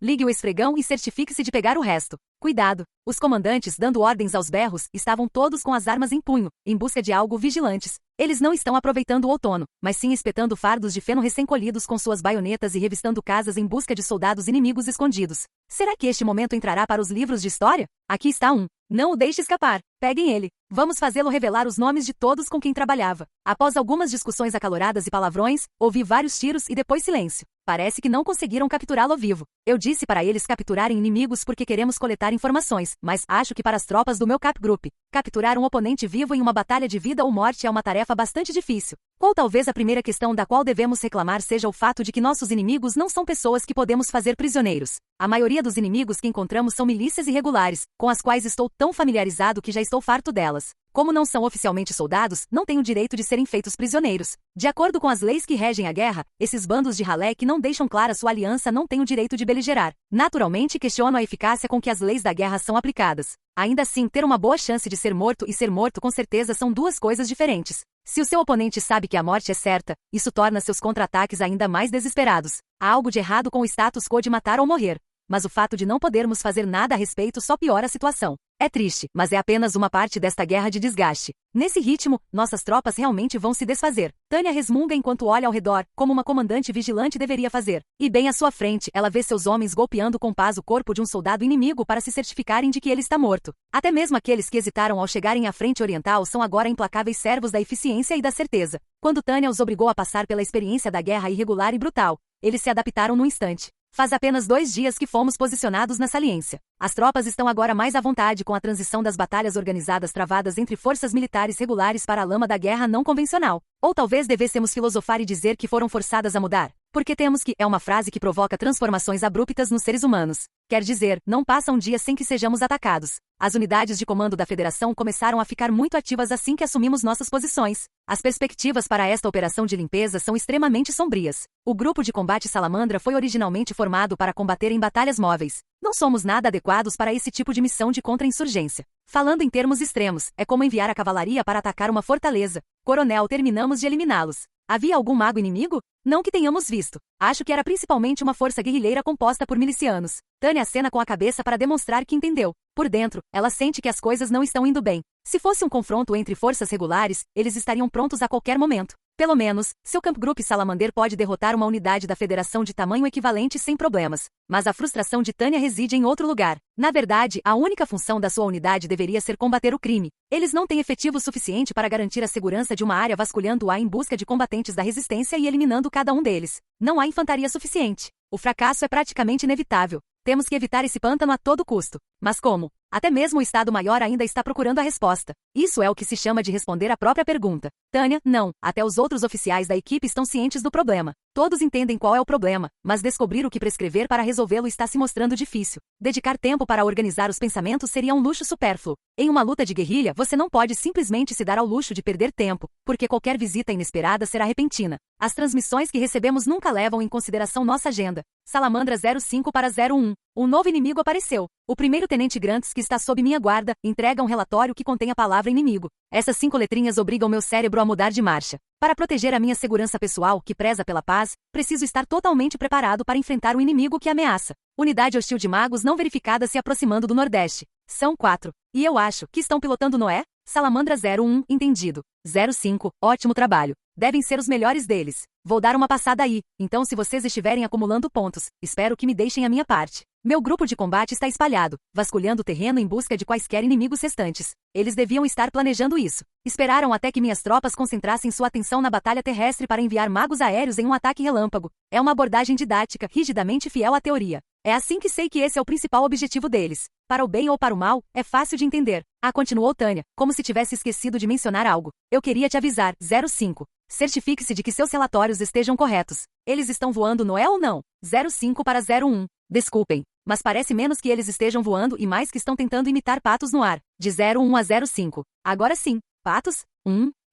Ligue o esfregão e certifique-se de pegar o resto. Cuidado! Os comandantes, dando ordens aos berros, estavam todos com as armas em punho, em busca de algo vigilantes. Eles não estão aproveitando o outono, mas sim espetando fardos de feno recém-colhidos com suas baionetas e revistando casas em busca de soldados inimigos escondidos. Será que este momento entrará para os livros de história? Aqui está um. Não o deixe escapar. Peguem ele. Vamos fazê-lo revelar os nomes de todos com quem trabalhava. Após algumas discussões acaloradas e palavrões, ouvi vários tiros e depois silêncio. Parece que não conseguiram capturá-lo vivo. Eu disse para eles capturarem inimigos porque queremos coletar informações, mas acho que para as tropas do meu Cap Group, capturar um oponente vivo em uma batalha de vida ou morte é uma tarefa bastante difícil. Ou talvez a primeira questão da qual devemos reclamar seja o fato de que nossos inimigos não são pessoas que podemos fazer prisioneiros. A maioria dos inimigos que encontramos são milícias irregulares, com as quais estou tão familiarizado que já estou farto delas. Como não são oficialmente soldados, não têm o direito de serem feitos prisioneiros. De acordo com as leis que regem a guerra, esses bandos de ralé que não deixam clara sua aliança não têm o direito de beligerar. Naturalmente, questiono a eficácia com que as leis da guerra são aplicadas. Ainda assim, ter uma boa chance de ser morto e ser morto com certeza são duas coisas diferentes. Se o seu oponente sabe que a morte é certa, isso torna seus contra-ataques ainda mais desesperados. Há algo de errado com o status quo de matar ou morrer. Mas o fato de não podermos fazer nada a respeito só piora a situação. É triste, mas é apenas uma parte desta guerra de desgaste. Nesse ritmo, nossas tropas realmente vão se desfazer. Tânia resmunga enquanto olha ao redor, como uma comandante vigilante deveria fazer. E bem à sua frente, ela vê seus homens golpeando com paz o corpo de um soldado inimigo para se certificarem de que ele está morto. Até mesmo aqueles que hesitaram ao chegarem à frente oriental são agora implacáveis servos da eficiência e da certeza. Quando Tânia os obrigou a passar pela experiência da guerra irregular e brutal, eles se adaptaram no instante. Faz apenas 2 dias que fomos posicionados na saliência. As tropas estão agora mais à vontade com a transição das batalhas organizadas travadas entre forças militares regulares para a lama da guerra não convencional. Ou talvez devêssemos filosofar e dizer que foram forçadas a mudar. Porque temos que, é uma frase que provoca transformações abruptas nos seres humanos. Quer dizer, não passa um dia sem que sejamos atacados. As unidades de comando da Federação começaram a ficar muito ativas assim que assumimos nossas posições. As perspectivas para esta operação de limpeza são extremamente sombrias. O grupo de combate Salamandra foi originalmente formado para combater em batalhas móveis. Não somos nada adequados para esse tipo de missão de contra-insurgência. Falando em termos extremos, é como enviar a cavalaria para atacar uma fortaleza. Coronel, terminamos de eliminá-los. Havia algum mago inimigo? Não que tenhamos visto. Acho que era principalmente uma força guerrilheira composta por milicianos. Tânia acena com a cabeça para demonstrar que entendeu. Por dentro, ela sente que as coisas não estão indo bem. Se fosse um confronto entre forças regulares, eles estariam prontos a qualquer momento. Pelo menos, seu Camp Group Salamander pode derrotar uma unidade da Federação de tamanho equivalente sem problemas. Mas a frustração de Tânia reside em outro lugar. Na verdade, a única função da sua unidade deveria ser combater o crime. Eles não têm efetivo suficiente para garantir a segurança de uma área vasculhando-a em busca de combatentes da resistência e eliminando cada um deles. Não há infantaria suficiente. O fracasso é praticamente inevitável. Temos que evitar esse pântano a todo custo. Mas como? Até mesmo o Estado-Maior ainda está procurando a resposta. Isso é o que se chama de responder a própria pergunta. Tânia, não. Até os outros oficiais da equipe estão cientes do problema. Todos entendem qual é o problema, mas descobrir o que prescrever para resolvê-lo está se mostrando difícil. Dedicar tempo para organizar os pensamentos seria um luxo supérfluo. Em uma luta de guerrilha, você não pode simplesmente se dar ao luxo de perder tempo, porque qualquer visita inesperada será repentina. As transmissões que recebemos nunca levam em consideração nossa agenda. Salamandra 05 para 01. Um novo inimigo apareceu. O primeiro tenente Grants, que está sob minha guarda, entrega um relatório que contém a palavra inimigo. Essas 5 letrinhas obrigam meu cérebro a mudar de marcha. Para proteger a minha segurança pessoal, que preza pela paz, preciso estar totalmente preparado para enfrentar o inimigo que ameaça. Unidade hostil de magos não verificada se aproximando do Nordeste. São 4. E eu acho que estão pilotando Noé? Salamandra 01, entendido. 05, ótimo trabalho. Devem ser os melhores deles. Vou dar uma passada aí, então se vocês estiverem acumulando pontos, espero que me deixem a minha parte. Meu grupo de combate está espalhado, vasculhando o terreno em busca de quaisquer inimigos restantes. Eles deviam estar planejando isso. Esperaram até que minhas tropas concentrassem sua atenção na batalha terrestre para enviar magos aéreos em um ataque relâmpago. É uma abordagem didática, rigidamente fiel à teoria. É assim que sei que esse é o principal objetivo deles. Para o bem ou para o mal, é fácil de entender. Continuou Tânia, como se tivesse esquecido de mencionar algo. Eu queria te avisar, 05. Certifique-se de que seus relatórios estejam corretos. Eles estão voando Noé ou não? 05 para 01. Desculpem, mas parece menos que eles estejam voando e mais que estão tentando imitar patos no ar. De 01 a 05. Agora sim. Patos?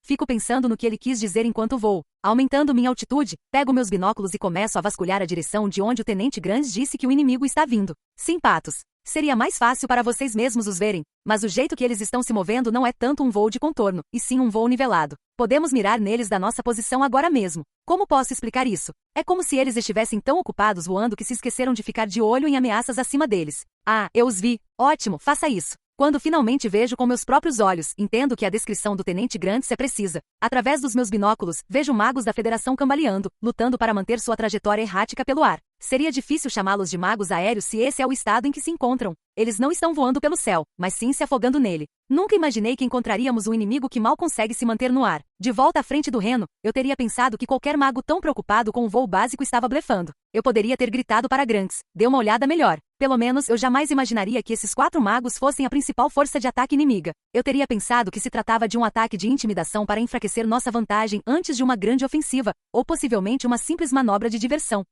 Fico pensando no que ele quis dizer enquanto voo. Aumentando minha altitude, pego meus binóculos e começo a vasculhar a direção de onde o Tenente Grants disse que o inimigo está vindo. Sim, patos. Seria mais fácil para vocês mesmos os verem, mas o jeito que eles estão se movendo não é tanto um voo de contorno, e sim um voo nivelado. Podemos mirar neles da nossa posição agora mesmo. Como posso explicar isso? É como se eles estivessem tão ocupados voando que se esqueceram de ficar de olho em ameaças acima deles. Eu os vi. Ótimo, faça isso. Quando finalmente vejo com meus próprios olhos, entendo que a descrição do Tenente Grants é precisa. Através dos meus binóculos, vejo magos da Federação cambaleando, lutando para manter sua trajetória errática pelo ar. Seria difícil chamá-los de magos aéreos se esse é o estado em que se encontram. Eles não estão voando pelo céu, mas sim se afogando nele. Nunca imaginei que encontraríamos um inimigo que mal consegue se manter no ar. De volta à frente do Reno, eu teria pensado que qualquer mago tão preocupado com o voo básico estava blefando. Eu poderia ter gritado para Granks: dê uma olhada melhor. Pelo menos eu jamais imaginaria que esses 4 magos fossem a principal força de ataque inimiga. Eu teria pensado que se tratava de um ataque de intimidação para enfraquecer nossa vantagem antes de uma grande ofensiva, ou possivelmente uma simples manobra de diversão.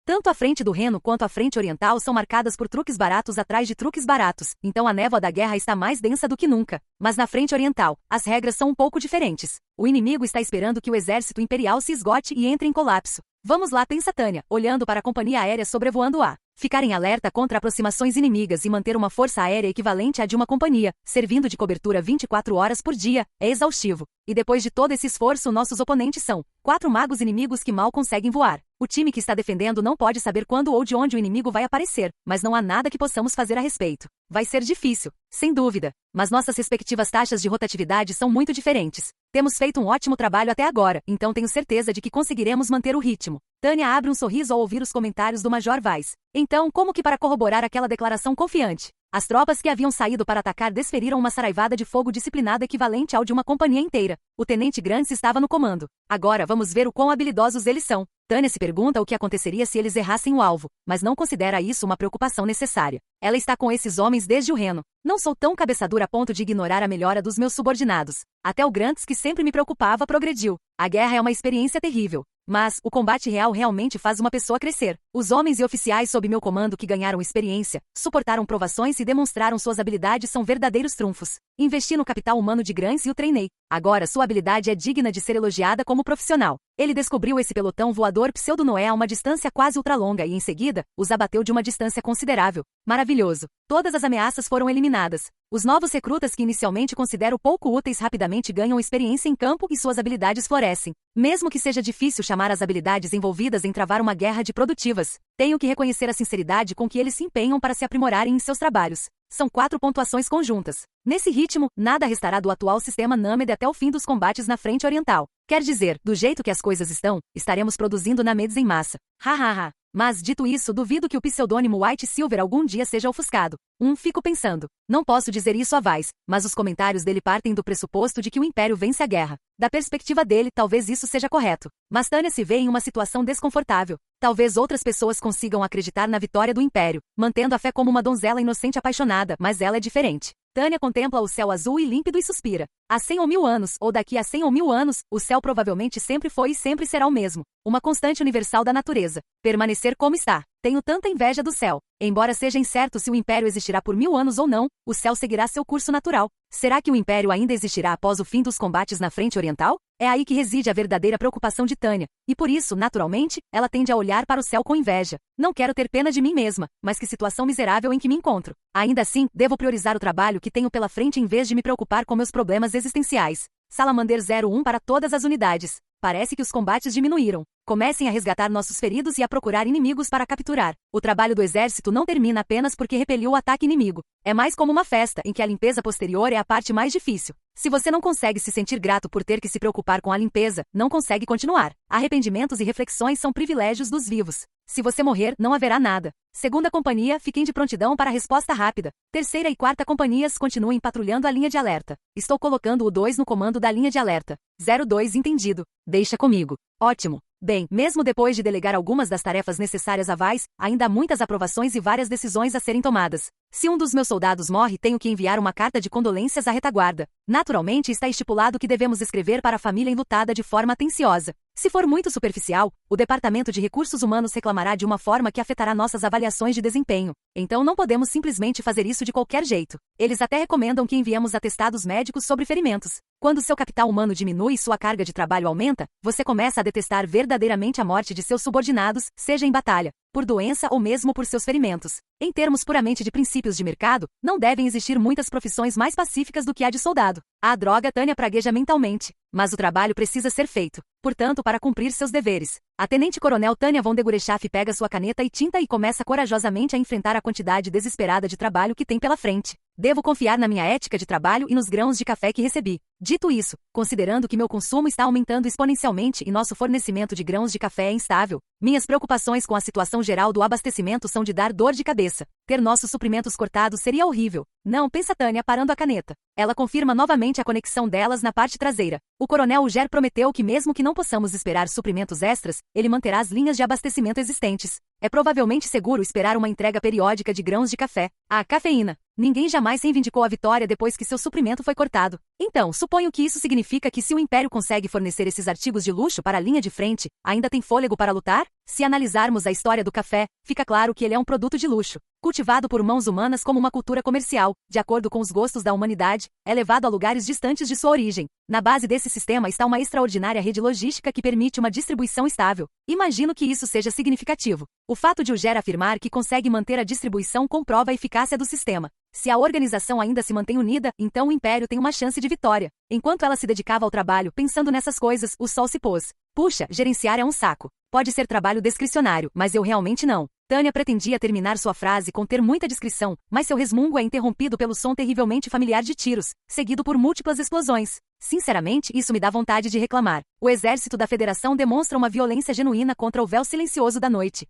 Tanto a frente do Reno quanto a frente oriental são marcadas por truques baratos atrás de truques baratos, então a névoa da guerra está mais densa do que nunca. Mas na frente oriental, as regras são um pouco diferentes. O inimigo está esperando que o exército imperial se esgote e entre em colapso. Vamos lá, pensa Tânia, olhando para a companhia aérea sobrevoando a. Ficar em alerta contra aproximações inimigas e manter uma força aérea equivalente à de uma companhia, servindo de cobertura 24 horas por dia, é exaustivo. E depois de todo esse esforço, nossos oponentes são 4 magos inimigos que mal conseguem voar. O time que está defendendo não pode saber quando ou de onde o inimigo vai aparecer, mas não há nada que possamos fazer a respeito. Vai ser difícil, sem dúvida, mas nossas respectivas taxas de rotatividade são muito diferentes. Temos feito um ótimo trabalho até agora, então tenho certeza de que conseguiremos manter o ritmo. Tânia abre um sorriso ao ouvir os comentários do Major Weiss. Então, como que para corroborar aquela declaração confiante? As tropas que haviam saído para atacar desferiram uma saraivada de fogo disciplinado equivalente ao de uma companhia inteira. O tenente Grants estava no comando. Agora vamos ver o quão habilidosos eles são. Tânia se pergunta o que aconteceria se eles errassem o alvo, mas não considera isso uma preocupação necessária. Ela está com esses homens desde o Reno. Não sou tão cabeçadura a ponto de ignorar a melhora dos meus subordinados. Até o Grants, que sempre me preocupava, progrediu. A guerra é uma experiência terrível. Mas, o combate real realmente faz uma pessoa crescer. Os homens e oficiais sob meu comando que ganharam experiência, suportaram provações e demonstraram suas habilidades são verdadeiros trunfos. Investi no capital humano de Grants e o treinei. Agora sua habilidade é digna de ser elogiada como profissional. Ele descobriu esse pelotão voador pseudo-Noé a uma distância quase ultralonga e, em seguida, os abateu de uma distância considerável. Maravilhoso. Todas as ameaças foram eliminadas. Os novos recrutas que inicialmente considero pouco úteis rapidamente ganham experiência em campo e suas habilidades florescem. Mesmo que seja difícil chamar as habilidades envolvidas em travar uma guerra de produtivas, tenho que reconhecer a sinceridade com que eles se empenham para se aprimorarem em seus trabalhos. São 4 pontuações conjuntas. Nesse ritmo, nada restará do atual sistema Nâmede até o fim dos combates na frente oriental. Quer dizer, do jeito que as coisas estão, estaremos produzindo Nâmedes em massa. Hahaha. Mas, dito isso, duvido que o pseudônimo White Silver algum dia seja ofuscado. Fico pensando. Não posso dizer isso a Weiss, mas os comentários dele partem do pressuposto de que o Império vence a guerra. Da perspectiva dele, talvez isso seja correto. Mas Tânia se vê em uma situação desconfortável. Talvez outras pessoas consigam acreditar na vitória do Império, mantendo a fé como uma donzela inocente apaixonada, mas ela é diferente. Tânia contempla o céu azul e límpido e suspira. Há 100 ou 1000 anos, ou daqui a 100 ou 1000 anos, o céu provavelmente sempre foi e sempre será o mesmo. Uma constante universal da natureza. Permanecer como está. Tenho tanta inveja do céu. Embora seja incerto se o Império existirá por 1000 anos ou não, o céu seguirá seu curso natural. Será que o Império ainda existirá após o fim dos combates na frente oriental? É aí que reside a verdadeira preocupação de Tânia, e por isso, naturalmente, ela tende a olhar para o céu com inveja. Não quero ter pena de mim mesma, mas que situação miserável em que me encontro. Ainda assim, devo priorizar o trabalho que tenho pela frente em vez de me preocupar com meus problemas existenciais. Salamander 01 para todas as unidades. Parece que os combates diminuíram. Comecem a resgatar nossos feridos e a procurar inimigos para capturar. O trabalho do exército não termina apenas porque repeliu o ataque inimigo. É mais como uma festa, em que a limpeza posterior é a parte mais difícil. Se você não consegue se sentir grato por ter que se preocupar com a limpeza, não consegue continuar. Arrependimentos e reflexões são privilégios dos vivos. Se você morrer, não haverá nada. Segunda companhia, fiquem de prontidão para resposta rápida. Terceira e quarta companhias continuem patrulhando a linha de alerta. Estou colocando o 2 no comando da linha de alerta. 02 entendido. Deixa comigo. Ótimo. Bem, mesmo depois de delegar algumas das tarefas necessárias a Weiss, ainda há muitas aprovações e várias decisões a serem tomadas. Se um dos meus soldados morre, tenho que enviar uma carta de condolências à retaguarda. Naturalmente, está estipulado que devemos escrever para a família enlutada de forma atenciosa. Se for muito superficial, o Departamento de Recursos Humanos reclamará de uma forma que afetará nossas avaliações de desempenho. Então não podemos simplesmente fazer isso de qualquer jeito. Eles até recomendam que enviemos atestados médicos sobre ferimentos. Quando seu capital humano diminui e sua carga de trabalho aumenta, você começa a detestar verdadeiramente a morte de seus subordinados, seja em batalha, por doença ou mesmo por seus ferimentos. Em termos puramente de princípios de mercado, não devem existir muitas profissões mais pacíficas do que a de soldado. A droga Tânia pragueja mentalmente, mas o trabalho precisa ser feito. Portanto, para cumprir seus deveres, a Tenente-Coronel Tânia von de Gurechaff pega sua caneta e tinta e começa corajosamente a enfrentar a quantidade desesperada de trabalho que tem pela frente. Devo confiar na minha ética de trabalho e nos grãos de café que recebi. Dito isso, considerando que meu consumo está aumentando exponencialmente e nosso fornecimento de grãos de café é instável, minhas preocupações com a situação geral do abastecimento são de dar dor de cabeça. Ter nossos suprimentos cortados seria horrível. Não, pensa Tânia parando a caneta. Ela confirma novamente a conexão delas na parte traseira. O coronel Uger prometeu que mesmo que não possamos esperar suprimentos extras, ele manterá as linhas de abastecimento existentes. É provavelmente seguro esperar uma entrega periódica de grãos de café. A cafeína. Ninguém jamais reivindicou a vitória depois que seu suprimento foi cortado. Então, suponho que isso significa que se o Império consegue fornecer esses artigos de luxo para a linha de frente, ainda tem fôlego para lutar? Se analisarmos a história do café, fica claro que ele é um produto de luxo, cultivado por mãos humanas como uma cultura comercial, de acordo com os gostos da humanidade, é levado a lugares distantes de sua origem. Na base desse sistema está uma extraordinária rede logística que permite uma distribuição estável. Imagino que isso seja significativo. O fato de Uger afirmar que consegue manter a distribuição comprova a eficácia do sistema. Se a organização ainda se mantém unida, então o Império tem uma chance de vitória. Enquanto ela se dedicava ao trabalho pensando nessas coisas, o sol se pôs. Puxa, gerenciar é um saco. Pode ser trabalho discricionário, mas eu realmente não. Tânia pretendia terminar sua frase com ter muita discrição, mas seu resmungo é interrompido pelo som terrivelmente familiar de tiros, seguido por múltiplas explosões. Sinceramente, isso me dá vontade de reclamar. O exército da Federação demonstra uma violência genuína contra o véu silencioso da noite.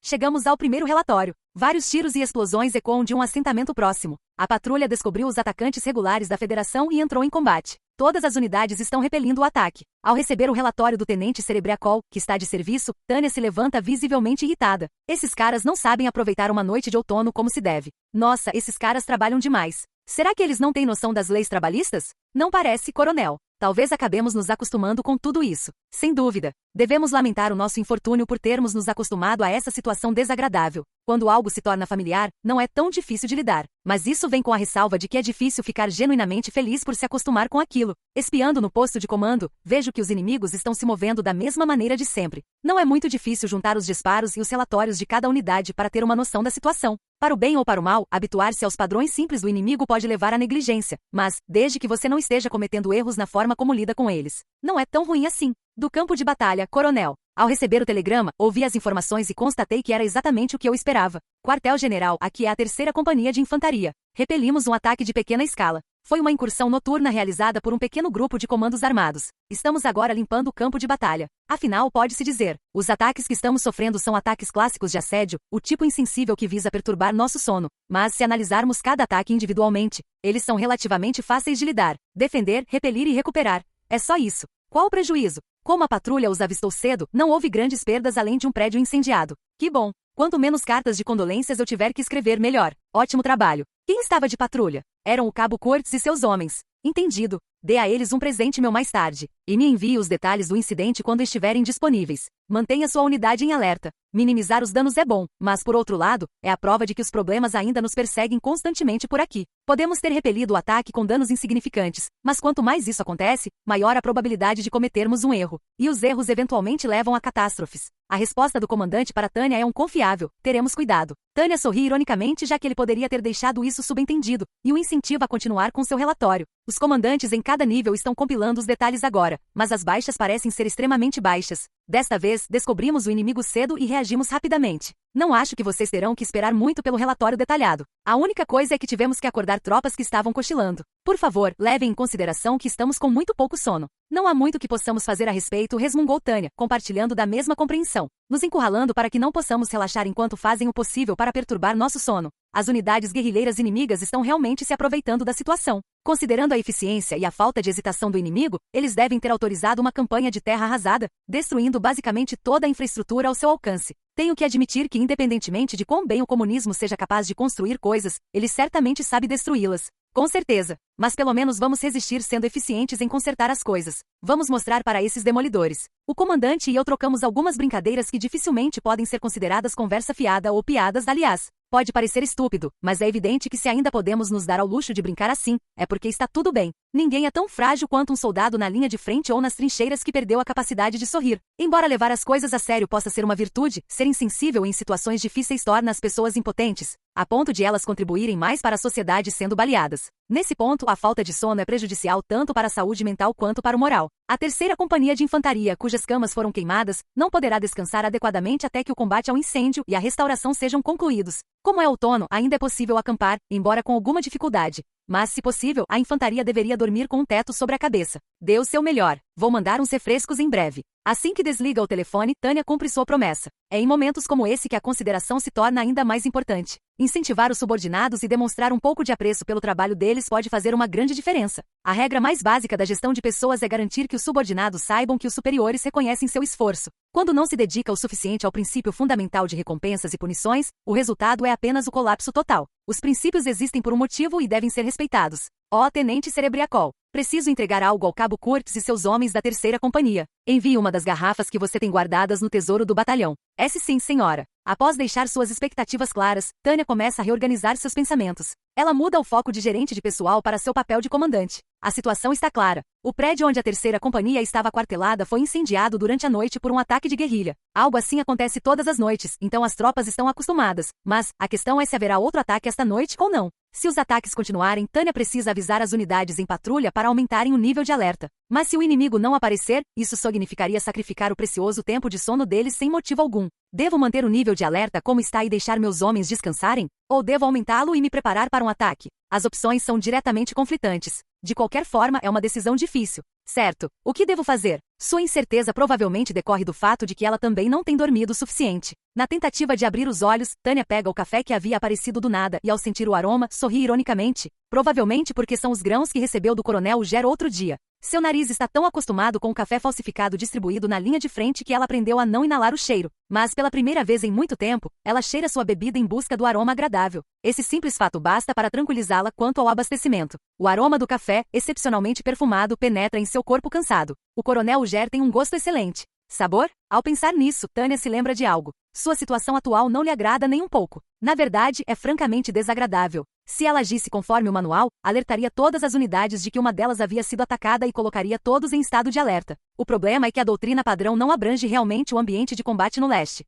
Chegamos ao primeiro relatório. Vários tiros e explosões ecoam de um assentamento próximo. A patrulha descobriu os atacantes regulares da Federação e entrou em combate. Todas as unidades estão repelindo o ataque. Ao receber o relatório do tenente Cerebriacol, que está de serviço, Tânia se levanta visivelmente irritada. Esses caras não sabem aproveitar uma noite de outono como se deve. Nossa, esses caras trabalham demais. Será que eles não têm noção das leis trabalhistas? Não parece, coronel. Talvez acabemos nos acostumando com tudo isso. Sem dúvida. Devemos lamentar o nosso infortúnio por termos nos acostumado a essa situação desagradável. Quando algo se torna familiar, não é tão difícil de lidar. Mas isso vem com a ressalva de que é difícil ficar genuinamente feliz por se acostumar com aquilo. Espiando no posto de comando, vejo que os inimigos estão se movendo da mesma maneira de sempre. Não é muito difícil juntar os disparos e os relatórios de cada unidade para ter uma noção da situação. Para o bem ou para o mal, habituar-se aos padrões simples do inimigo pode levar à negligência, mas, desde que você não esteja cometendo erros na forma como lida com eles, não é tão ruim assim. Do campo de batalha, coronel. Ao receber o telegrama, ouvi as informações e constatei que era exatamente o que eu esperava. Quartel-General, aqui é a 3ª Companhia de Infantaria. Repelimos um ataque de pequena escala. Foi uma incursão noturna realizada por um pequeno grupo de comandos armados. Estamos agora limpando o campo de batalha. Afinal, pode-se dizer, os ataques que estamos sofrendo são ataques clássicos de assédio, o tipo insensível que visa perturbar nosso sono. Mas se analisarmos cada ataque individualmente, eles são relativamente fáceis de lidar. Defender, repelir e recuperar. É só isso. Qual o prejuízo? Como a patrulha os avistou cedo, não houve grandes perdas além de um prédio incendiado. Que bom! Quanto menos cartas de condolências eu tiver que escrever, melhor. Ótimo trabalho. Quem estava de patrulha? Eram o Cabo Curtis e seus homens. Entendido. Dê a eles um presente meu mais tarde. E me envie os detalhes do incidente quando estiverem disponíveis. Mantenha sua unidade em alerta. Minimizar os danos é bom, mas por outro lado, é a prova de que os problemas ainda nos perseguem constantemente por aqui. Podemos ter repelido o ataque com danos insignificantes, mas quanto mais isso acontece, maior a probabilidade de cometermos um erro. E os erros eventualmente levam a catástrofes. A resposta do comandante para Tânia é um confiável. Teremos cuidado. Tânia sorri ironicamente já que ele poderia ter deixado isso subentendido, e o incentiva a continuar com seu relatório. Os comandantes em cada nível estão compilando os detalhes agora, mas as baixas parecem ser extremamente baixas. Desta vez, descobrimos o inimigo cedo e reagimos rapidamente. Não acho que vocês terão que esperar muito pelo relatório detalhado. A única coisa é que tivemos que acordar tropas que estavam cochilando. Por favor, levem em consideração que estamos com muito pouco sono. Não há muito que possamos fazer a respeito, resmungou Tânia, compartilhando da mesma compreensão, nos encurralando para que não possamos relaxar enquanto fazem o possível para perturbar nosso sono. As unidades guerrilheiras inimigas estão realmente se aproveitando da situação. Considerando a eficiência e a falta de hesitação do inimigo, eles devem ter autorizado uma campanha de terra arrasada, destruindo basicamente toda a infraestrutura ao seu alcance. Tenho que admitir que, independentemente de quão bem o comunismo seja capaz de construir coisas, ele certamente sabe destruí-las. Com certeza. Mas pelo menos vamos resistir sendo eficientes em consertar as coisas. Vamos mostrar para esses demolidores. O comandante e eu trocamos algumas brincadeiras que dificilmente podem ser consideradas conversa fiada ou piadas, aliás. Pode parecer estúpido, mas é evidente que se ainda podemos nos dar ao luxo de brincar assim, é porque está tudo bem. Ninguém é tão frágil quanto um soldado na linha de frente ou nas trincheiras que perdeu a capacidade de sorrir. Embora levar as coisas a sério possa ser uma virtude, ser insensível em situações difíceis torna as pessoas impotentes, a ponto de elas contribuírem mais para a sociedade sendo baleadas. Nesse ponto, a falta de sono é prejudicial tanto para a saúde mental quanto para o moral. A terceira companhia de infantaria, cujas camas foram queimadas, não poderá descansar adequadamente até que o combate ao incêndio e a restauração sejam concluídos. Como é outono, ainda é possível acampar, embora com alguma dificuldade. Mas, se possível, a infantaria deveria dormir com um teto sobre a cabeça. Dê o seu melhor. Vou mandar uns refrescos em breve. Assim que desliga o telefone, Tânia cumpre sua promessa. É em momentos como esse que a consideração se torna ainda mais importante. Incentivar os subordinados e demonstrar um pouco de apreço pelo trabalho deles pode fazer uma grande diferença. A regra mais básica da gestão de pessoas é garantir que os subordinados saibam que os superiores reconhecem seu esforço. Quando não se dedica o suficiente ao princípio fundamental de recompensas e punições, o resultado é apenas o colapso total. Os princípios existem por um motivo e devem ser respeitados. Ó Tenente Cerebriacol, preciso entregar algo ao Cabo Curtis e seus homens da terceira companhia. Envie uma das garrafas que você tem guardadas no tesouro do batalhão. Sim, senhora. Após deixar suas expectativas claras, Tânia começa a reorganizar seus pensamentos. Ela muda o foco de gerente de pessoal para seu papel de comandante. A situação está clara. O prédio onde a terceira companhia estava aquartelada foi incendiado durante a noite por um ataque de guerrilha. Algo assim acontece todas as noites, então as tropas estão acostumadas. Mas, a questão é se haverá outro ataque esta noite ou não. Se os ataques continuarem, Tânia precisa avisar as unidades em patrulha para aumentarem o nível de alerta. Mas se o inimigo não aparecer, isso significaria sacrificar o precioso tempo de sono deles sem motivo algum. Devo manter o nível de alerta como está e deixar meus homens descansarem? Ou devo aumentá-lo e me preparar para um ataque? As opções são diretamente conflitantes. De qualquer forma, é uma decisão difícil. Certo. O que devo fazer? Sua incerteza provavelmente decorre do fato de que ela também não tem dormido o suficiente. Na tentativa de abrir os olhos, Tânia pega o café que havia aparecido do nada e, ao sentir o aroma, sorri ironicamente. Provavelmente porque são os grãos que recebeu do Coronel Ger outro dia. Seu nariz está tão acostumado com o café falsificado distribuído na linha de frente que ela aprendeu a não inalar o cheiro. Mas, pela primeira vez em muito tempo, ela cheira sua bebida em busca do aroma agradável. Esse simples fato basta para tranquilizá-la quanto ao abastecimento. O aroma do café, excepcionalmente perfumado, penetra em seu corpo cansado. O Coronel Ger tem um gosto excelente. Sabor? Ao pensar nisso, Tânia se lembra de algo. Sua situação atual não lhe agrada nem um pouco. Na verdade, é francamente desagradável. Se ela agisse conforme o manual, alertaria todas as unidades de que uma delas havia sido atacada e colocaria todos em estado de alerta. O problema é que a doutrina padrão não abrange realmente o ambiente de combate no leste.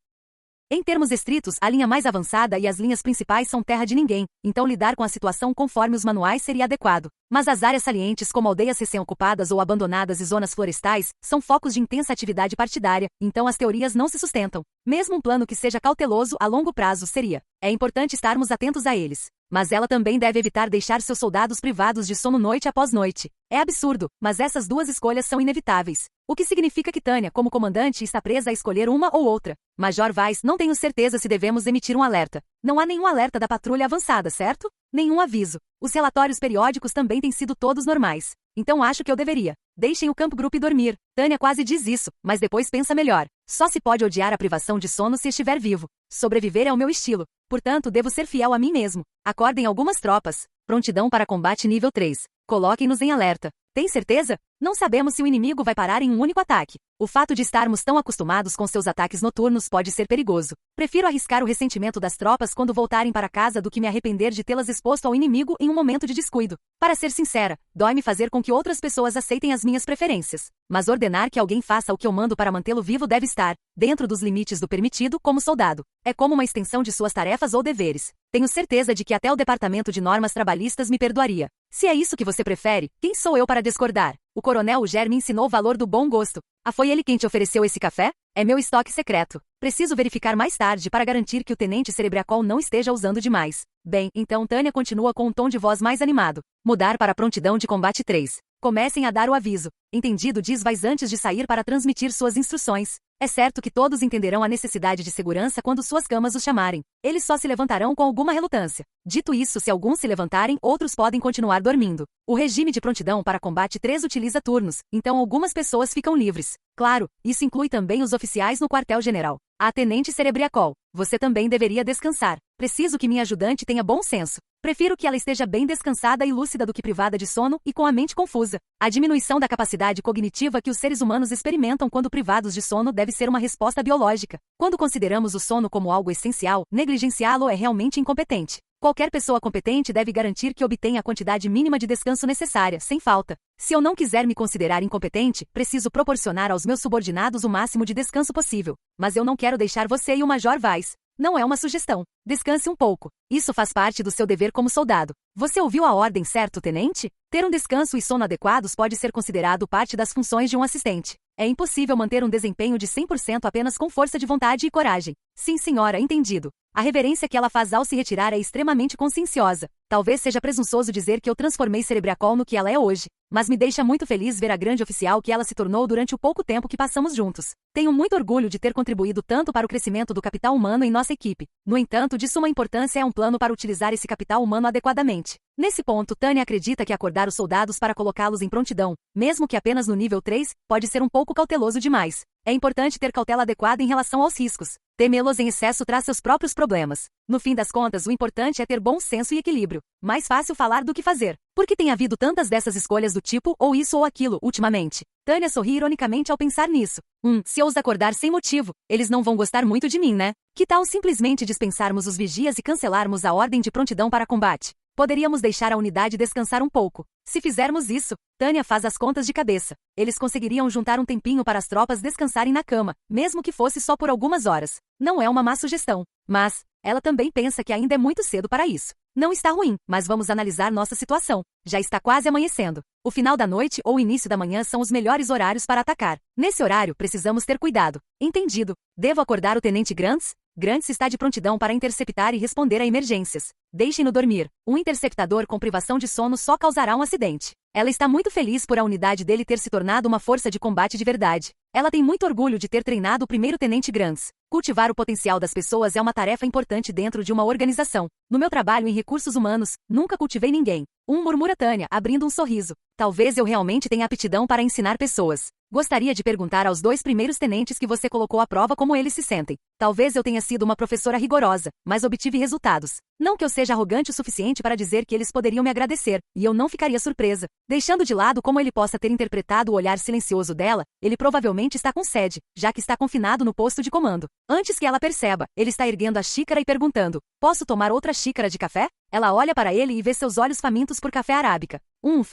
Em termos estritos, a linha mais avançada e as linhas principais são terra de ninguém, então lidar com a situação conforme os manuais seria adequado. Mas as áreas salientes como aldeias recém-ocupadas ou abandonadas e zonas florestais, são focos de intensa atividade partidária, então as teorias não se sustentam. Mesmo um plano que seja cauteloso a longo prazo seria. É importante estarmos atentos a eles. Mas ela também deve evitar deixar seus soldados privados de sono noite após noite. É absurdo, mas essas duas escolhas são inevitáveis. O que significa que Tânia, como comandante, está presa a escolher uma ou outra. Major Weiss, não tenho certeza se devemos emitir um alerta. Não há nenhum alerta da patrulha avançada, certo? Nenhum aviso. Os relatórios periódicos também têm sido todos normais. Então acho que eu deveria. Deixem o Camp Group dormir. Tânia quase diz isso, mas depois pensa melhor. Só se pode odiar a privação de sono se estiver vivo. Sobreviver é o meu estilo. Portanto, devo ser fiel a mim mesmo. Acordem algumas tropas. Prontidão para combate nível 3. Coloquem-nos em alerta. Tem certeza? Não sabemos se o inimigo vai parar em um único ataque. O fato de estarmos tão acostumados com seus ataques noturnos pode ser perigoso. Prefiro arriscar o ressentimento das tropas quando voltarem para casa do que me arrepender de tê-las exposto ao inimigo em um momento de descuido. Para ser sincera, dói-me fazer com que outras pessoas aceitem as minhas preferências. Mas ordenar que alguém faça o que eu mando para mantê-lo vivo deve estar, dentro dos limites do permitido, como soldado. É como uma extensão de suas tarefas ou deveres. Tenho certeza de que até o Departamento de Normas Trabalhistas me perdoaria. Se é isso que você prefere, quem sou eu para discordar? O Coronel Ger me ensinou o valor do bom gosto. Foi ele quem te ofereceu esse café? É meu estoque secreto. Preciso verificar mais tarde para garantir que o Tenente Cerebriacol não esteja usando demais. Bem, então Tânia continua com um tom de voz mais animado. Mudar para prontidão de combate 3. Comecem a dar o aviso. Entendido, diz Weiss antes de sair para transmitir suas instruções. É certo que todos entenderão a necessidade de segurança quando suas camas os chamarem. Eles só se levantarão com alguma relutância. Dito isso, se alguns se levantarem, outros podem continuar dormindo. O regime de prontidão para combate 3 utiliza turnos, então algumas pessoas ficam livres. Claro, isso inclui também os oficiais no quartel-general. A Tenente Cerebriacol, você também deveria descansar. Preciso que minha ajudante tenha bom senso. Prefiro que ela esteja bem descansada e lúcida do que privada de sono e com a mente confusa. A diminuição da capacidade cognitiva que os seres humanos experimentam quando privados de sono deve ser uma resposta biológica. Quando consideramos o sono como algo essencial, negligenciá-lo é realmente incompetente. Qualquer pessoa competente deve garantir que obtenha a quantidade mínima de descanso necessária, sem falta. Se eu não quiser me considerar incompetente, preciso proporcionar aos meus subordinados o máximo de descanso possível. Mas eu não quero deixar você e o Major Weiss. Não é uma sugestão. Descanse um pouco. Isso faz parte do seu dever como soldado. Você ouviu a ordem, certo, tenente? Ter um descanso e sono adequados pode ser considerado parte das funções de um assistente. É impossível manter um desempenho de 100% apenas com força de vontade e coragem. Sim, senhora, entendido. A reverência que ela faz ao se retirar é extremamente conscienciosa. Talvez seja presunçoso dizer que eu transformei Cerebriacol no que ela é hoje, mas me deixa muito feliz ver a grande oficial que ela se tornou durante o pouco tempo que passamos juntos. Tenho muito orgulho de ter contribuído tanto para o crescimento do capital humano em nossa equipe. No entanto, de suma importância é um plano para utilizar esse capital humano adequadamente. Nesse ponto, Tânia acredita que acordar os soldados para colocá-los em prontidão, mesmo que apenas no nível 3, pode ser um pouco cauteloso demais. É importante ter cautela adequada em relação aos riscos. Temê-los em excesso traz seus próprios problemas. No fim das contas, o importante é ter bom senso e equilíbrio. Mais fácil falar do que fazer. Por que tem havido tantas dessas escolhas do tipo ou isso ou aquilo ultimamente? Tânia sorri ironicamente ao pensar nisso. Se eu os acordar sem motivo, eles não vão gostar muito de mim, né? Que tal simplesmente dispensarmos os vigias e cancelarmos a ordem de prontidão para combate? Poderíamos deixar a unidade descansar um pouco. Se fizermos isso, Tânia faz as contas de cabeça. Eles conseguiriam juntar um tempinho para as tropas descansarem na cama, mesmo que fosse só por algumas horas. Não é uma má sugestão. Mas, ela também pensa que ainda é muito cedo para isso. Não está ruim, mas vamos analisar nossa situação. Já está quase amanhecendo. O final da noite ou o início da manhã são os melhores horários para atacar. Nesse horário, precisamos ter cuidado. Entendido. Devo acordar o Tenente Grants? Grants está de prontidão para interceptar e responder a emergências. Deixem-no dormir. Um interceptador com privação de sono só causará um acidente. Ela está muito feliz por a unidade dele ter se tornado uma força de combate de verdade. Ela tem muito orgulho de ter treinado o primeiro Tenente Grants. Cultivar o potencial das pessoas é uma tarefa importante dentro de uma organização. No meu trabalho em recursos humanos, nunca cultivei ninguém. Murmura Tânia, abrindo um sorriso. Talvez eu realmente tenha aptidão para ensinar pessoas. Gostaria de perguntar aos 2 primeiros tenentes que você colocou à prova como eles se sentem. Talvez eu tenha sido uma professora rigorosa, mas obtive resultados. Não que eu seja arrogante o suficiente para dizer que eles poderiam me agradecer, e eu não ficaria surpresa. Deixando de lado como ele possa ter interpretado o olhar silencioso dela, ele provavelmente está com sede, já que está confinado no posto de comando. Antes que ela perceba, ele está erguendo a xícara e perguntando: posso tomar outra xícara de café? Ela olha para ele e vê seus olhos famintos por café arábica.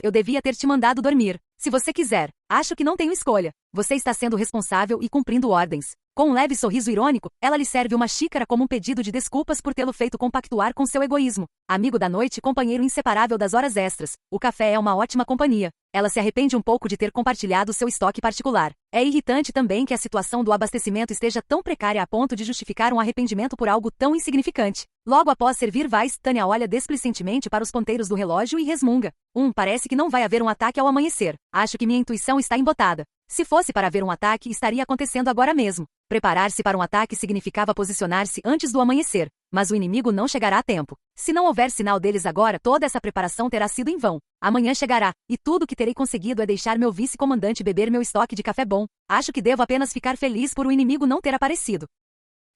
Eu devia ter te mandado dormir. Se você quiser. Acho que não tenho escolha. Você está sendo responsável e cumprindo ordens. Com um leve sorriso irônico, ela lhe serve uma xícara como um pedido de desculpas por tê-lo feito compactuar com seu egoísmo. Amigo da noite e companheiro inseparável das horas extras, o café é uma ótima companhia. Ela se arrepende um pouco de ter compartilhado seu estoque particular. É irritante também que a situação do abastecimento esteja tão precária a ponto de justificar um arrependimento por algo tão insignificante. Logo após servir Weiss, Tânia olha desplicentemente para os ponteiros do relógio e resmunga. Parece que não vai haver um ataque ao amanhecer. Acho que minha intuição está embotada. Se fosse para haver um ataque, estaria acontecendo agora mesmo. Preparar-se para um ataque significava posicionar-se antes do amanhecer, mas o inimigo não chegará a tempo. Se não houver sinal deles agora, toda essa preparação terá sido em vão. Amanhã chegará, e tudo o que terei conseguido é deixar meu vice-comandante beber meu estoque de café bom. Acho que devo apenas ficar feliz por o inimigo não ter aparecido.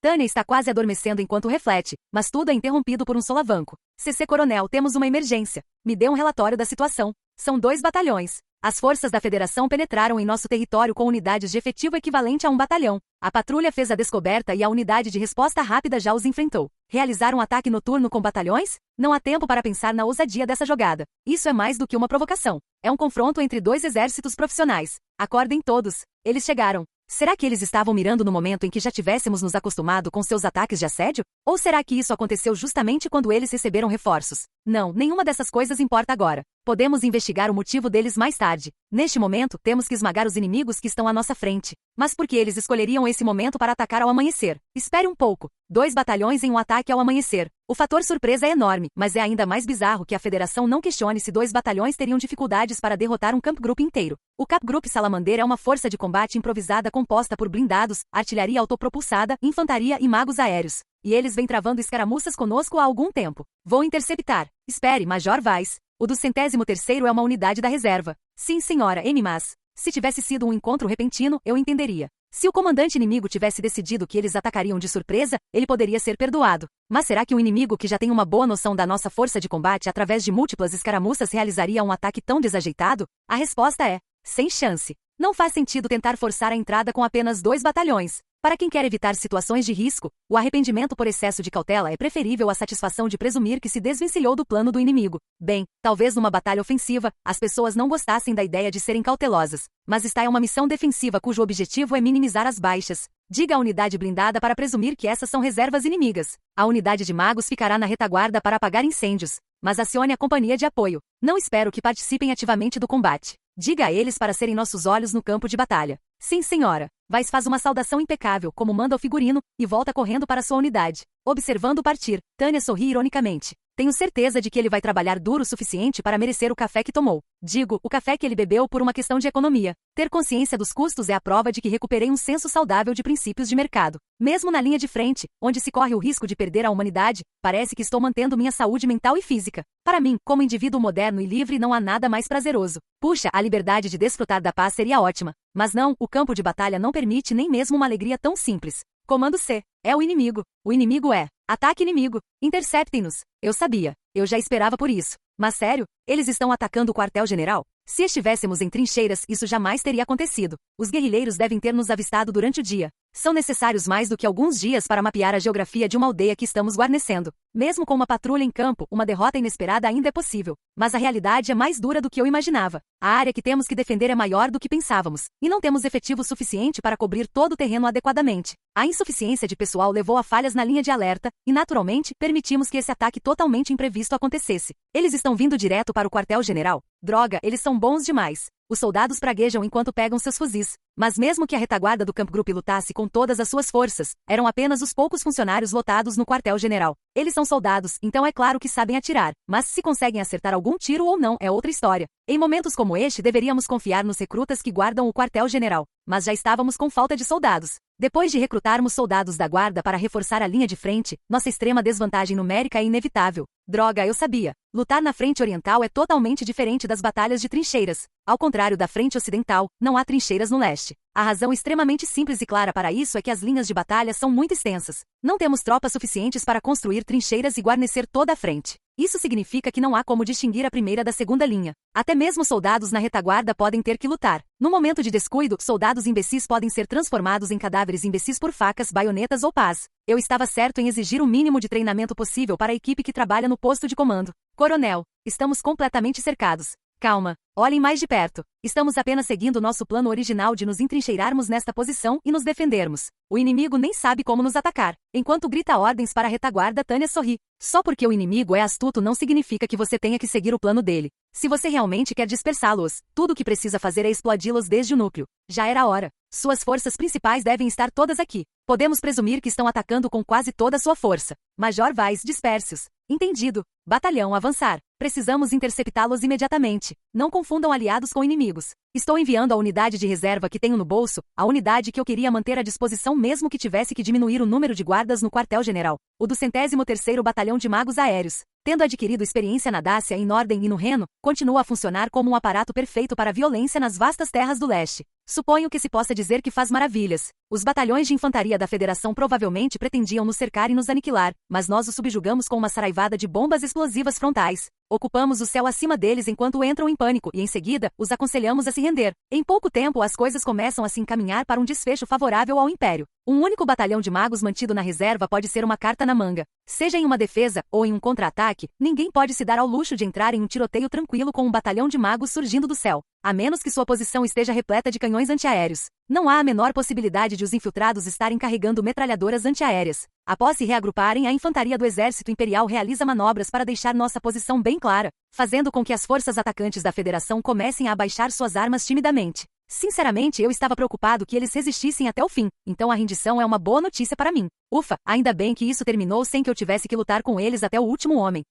Tânia está quase adormecendo enquanto reflete, mas tudo é interrompido por um solavanco. CC Coronel, temos uma emergência. Me dê um relatório da situação. São 2 batalhões. As forças da Federação penetraram em nosso território com unidades de efetivo equivalente a 1 batalhão. A patrulha fez a descoberta e a unidade de resposta rápida já os enfrentou. Realizar um ataque noturno com batalhões? Não há tempo para pensar na ousadia dessa jogada. Isso é mais do que uma provocação. É um confronto entre 2 exércitos profissionais. Acordem todos. Eles chegaram. Será que eles estavam mirando no momento em que já tivéssemos nos acostumado com seus ataques de assédio? Ou será que isso aconteceu justamente quando eles receberam reforços? Não, nenhuma dessas coisas importa agora. Podemos investigar o motivo deles mais tarde. Neste momento, temos que esmagar os inimigos que estão à nossa frente. Mas por que eles escolheriam esse momento para atacar ao amanhecer? Espere um pouco. 2 batalhões em um ataque ao amanhecer. O fator surpresa é enorme, mas é ainda mais bizarro que a Federação não questione se 2 batalhões teriam dificuldades para derrotar um Camp Group inteiro. O Cap Group Salamander é uma força de combate improvisada composta por blindados, artilharia autopropulsada, infantaria e magos aéreos. E eles vêm travando escaramuças conosco há algum tempo. Vou interceptar. Espere, Major Weiss. O do 103º é uma unidade da reserva. Sim, senhora, mas se tivesse sido um encontro repentino, eu entenderia. Se o comandante inimigo tivesse decidido que eles atacariam de surpresa, ele poderia ser perdoado. Mas será que um inimigo que já tem uma boa noção da nossa força de combate através de múltiplas escaramuças realizaria um ataque tão desajeitado? A resposta é: sem chance. Não faz sentido tentar forçar a entrada com apenas 2 batalhões. Para quem quer evitar situações de risco, o arrependimento por excesso de cautela é preferível à satisfação de presumir que se desvencilhou do plano do inimigo. Bem, talvez numa batalha ofensiva, as pessoas não gostassem da ideia de serem cautelosas, mas esta é uma missão defensiva cujo objetivo é minimizar as baixas. Diga à unidade blindada para presumir que essas são reservas inimigas. A unidade de magos ficará na retaguarda para apagar incêndios, mas acione a companhia de apoio. Não espero que participem ativamente do combate. Diga a eles para serem nossos olhos no campo de batalha. Sim, senhora. Vais faz uma saudação impecável, como manda o figurino, e volta correndo para sua unidade. Observando partir, Tânia sorri ironicamente. Tenho certeza de que ele vai trabalhar duro o suficiente para merecer o café que tomou. Digo, o café que ele bebeu por uma questão de economia. Ter consciência dos custos é a prova de que recuperei um senso saudável de princípios de mercado. Mesmo na linha de frente, onde se corre o risco de perder a humanidade, parece que estou mantendo minha saúde mental e física. Para mim, como indivíduo moderno e livre, não há nada mais prazeroso. Puxa, a liberdade de desfrutar da paz seria ótima. Mas não, o campo de batalha não permite nem mesmo uma alegria tão simples. Comando C. É o inimigo. O inimigo é. Ataque inimigo. Interceptem-nos. Eu sabia. Eu já esperava por isso. Mas sério? Eles estão atacando o quartel-general? Se estivéssemos em trincheiras, isso jamais teria acontecido. Os guerrilheiros devem ter nos avistado durante o dia. São necessários mais do que alguns dias para mapear a geografia de uma aldeia que estamos guarnecendo. Mesmo com uma patrulha em campo, uma derrota inesperada ainda é possível. Mas a realidade é mais dura do que eu imaginava. A área que temos que defender é maior do que pensávamos. E não temos efetivo suficiente para cobrir todo o terreno adequadamente. A insuficiência de pessoal levou a falhas na linha de alerta, e naturalmente, permitimos que esse ataque totalmente imprevisto acontecesse. Eles estão vindo direto para o quartel-general. Droga, eles são bons demais. Os soldados praguejam enquanto pegam seus fuzis. Mas mesmo que a retaguarda do Camp Group lutasse com todas as suas forças, eram apenas os poucos funcionários lotados no quartel-general. Eles são soldados, então é claro que sabem atirar, mas se conseguem acertar algum tiro ou não é outra história. Em momentos como este, deveríamos confiar nos recrutas que guardam o quartel-general, mas já estávamos com falta de soldados. Depois de recrutarmos soldados da guarda para reforçar a linha de frente, nossa extrema desvantagem numérica é inevitável. Droga, eu sabia. Lutar na frente oriental é totalmente diferente das batalhas de trincheiras. Ao contrário da frente ocidental, não há trincheiras no leste. A razão extremamente simples e clara para isso é que as linhas de batalha são muito extensas. Não temos tropas suficientes para construir trincheiras e guarnecer toda a frente. Isso significa que não há como distinguir a primeira da segunda linha. Até mesmo soldados na retaguarda podem ter que lutar. No momento de descuido, soldados imbecis podem ser transformados em cadáveres imbecis por facas, baionetas ou pás. Eu estava certo em exigir o mínimo de treinamento possível para a equipe que trabalha no posto de comando. Coronel, estamos completamente cercados. Calma, olhem mais de perto. Estamos apenas seguindo nosso plano original de nos entrincheirarmos nesta posição e nos defendermos. O inimigo nem sabe como nos atacar. Enquanto grita ordens para a retaguarda, Tânia sorri. Só porque o inimigo é astuto não significa que você tenha que seguir o plano dele. Se você realmente quer dispersá-los, tudo o que precisa fazer é explodi-los desde o núcleo. Já era hora. Suas forças principais devem estar todas aqui. Podemos presumir que estão atacando com quase toda a sua força. Major Weiss, disperse-os. Entendido. Batalhão, avançar. Precisamos interceptá-los imediatamente. Não confundam aliados com inimigos. Estou enviando a unidade de reserva que tenho no bolso, a unidade que eu queria manter à disposição mesmo que tivesse que diminuir o número de guardas no quartel-general. O do 103º Batalhão de Magos Aéreos. Tendo adquirido experiência na Dácia, em Norden e no Reno, continua a funcionar como um aparato perfeito para a violência nas vastas terras do leste. Suponho que se possa dizer que faz maravilhas. Os batalhões de infantaria da Federação provavelmente pretendiam nos cercar e nos aniquilar, mas nós os subjugamos com uma saraivada de bombas explosivas frontais. Ocupamos o céu acima deles enquanto entram em pânico e, em seguida, os aconselhamos a se render. Em pouco tempo, as coisas começam a se encaminhar para um desfecho favorável ao Império. Um único batalhão de magos mantido na reserva pode ser uma carta na manga. Seja em uma defesa ou em um contra-ataque, ninguém pode se dar ao luxo de entrar em um tiroteio tranquilo com um batalhão de magos surgindo do céu, a menos que sua posição esteja repleta de canhões antiaéreos. Não há a menor possibilidade de os infiltrados estarem carregando metralhadoras antiaéreas. Após se reagruparem, a infantaria do Exército Imperial realiza manobras para deixar nossa posição bem clara, fazendo com que as forças atacantes da Federação comecem a abaixar suas armas timidamente. Sinceramente, eu estava preocupado que eles resistissem até o fim, então a rendição é uma boa notícia para mim. Ufa, ainda bem que isso terminou sem que eu tivesse que lutar com eles até o último homem.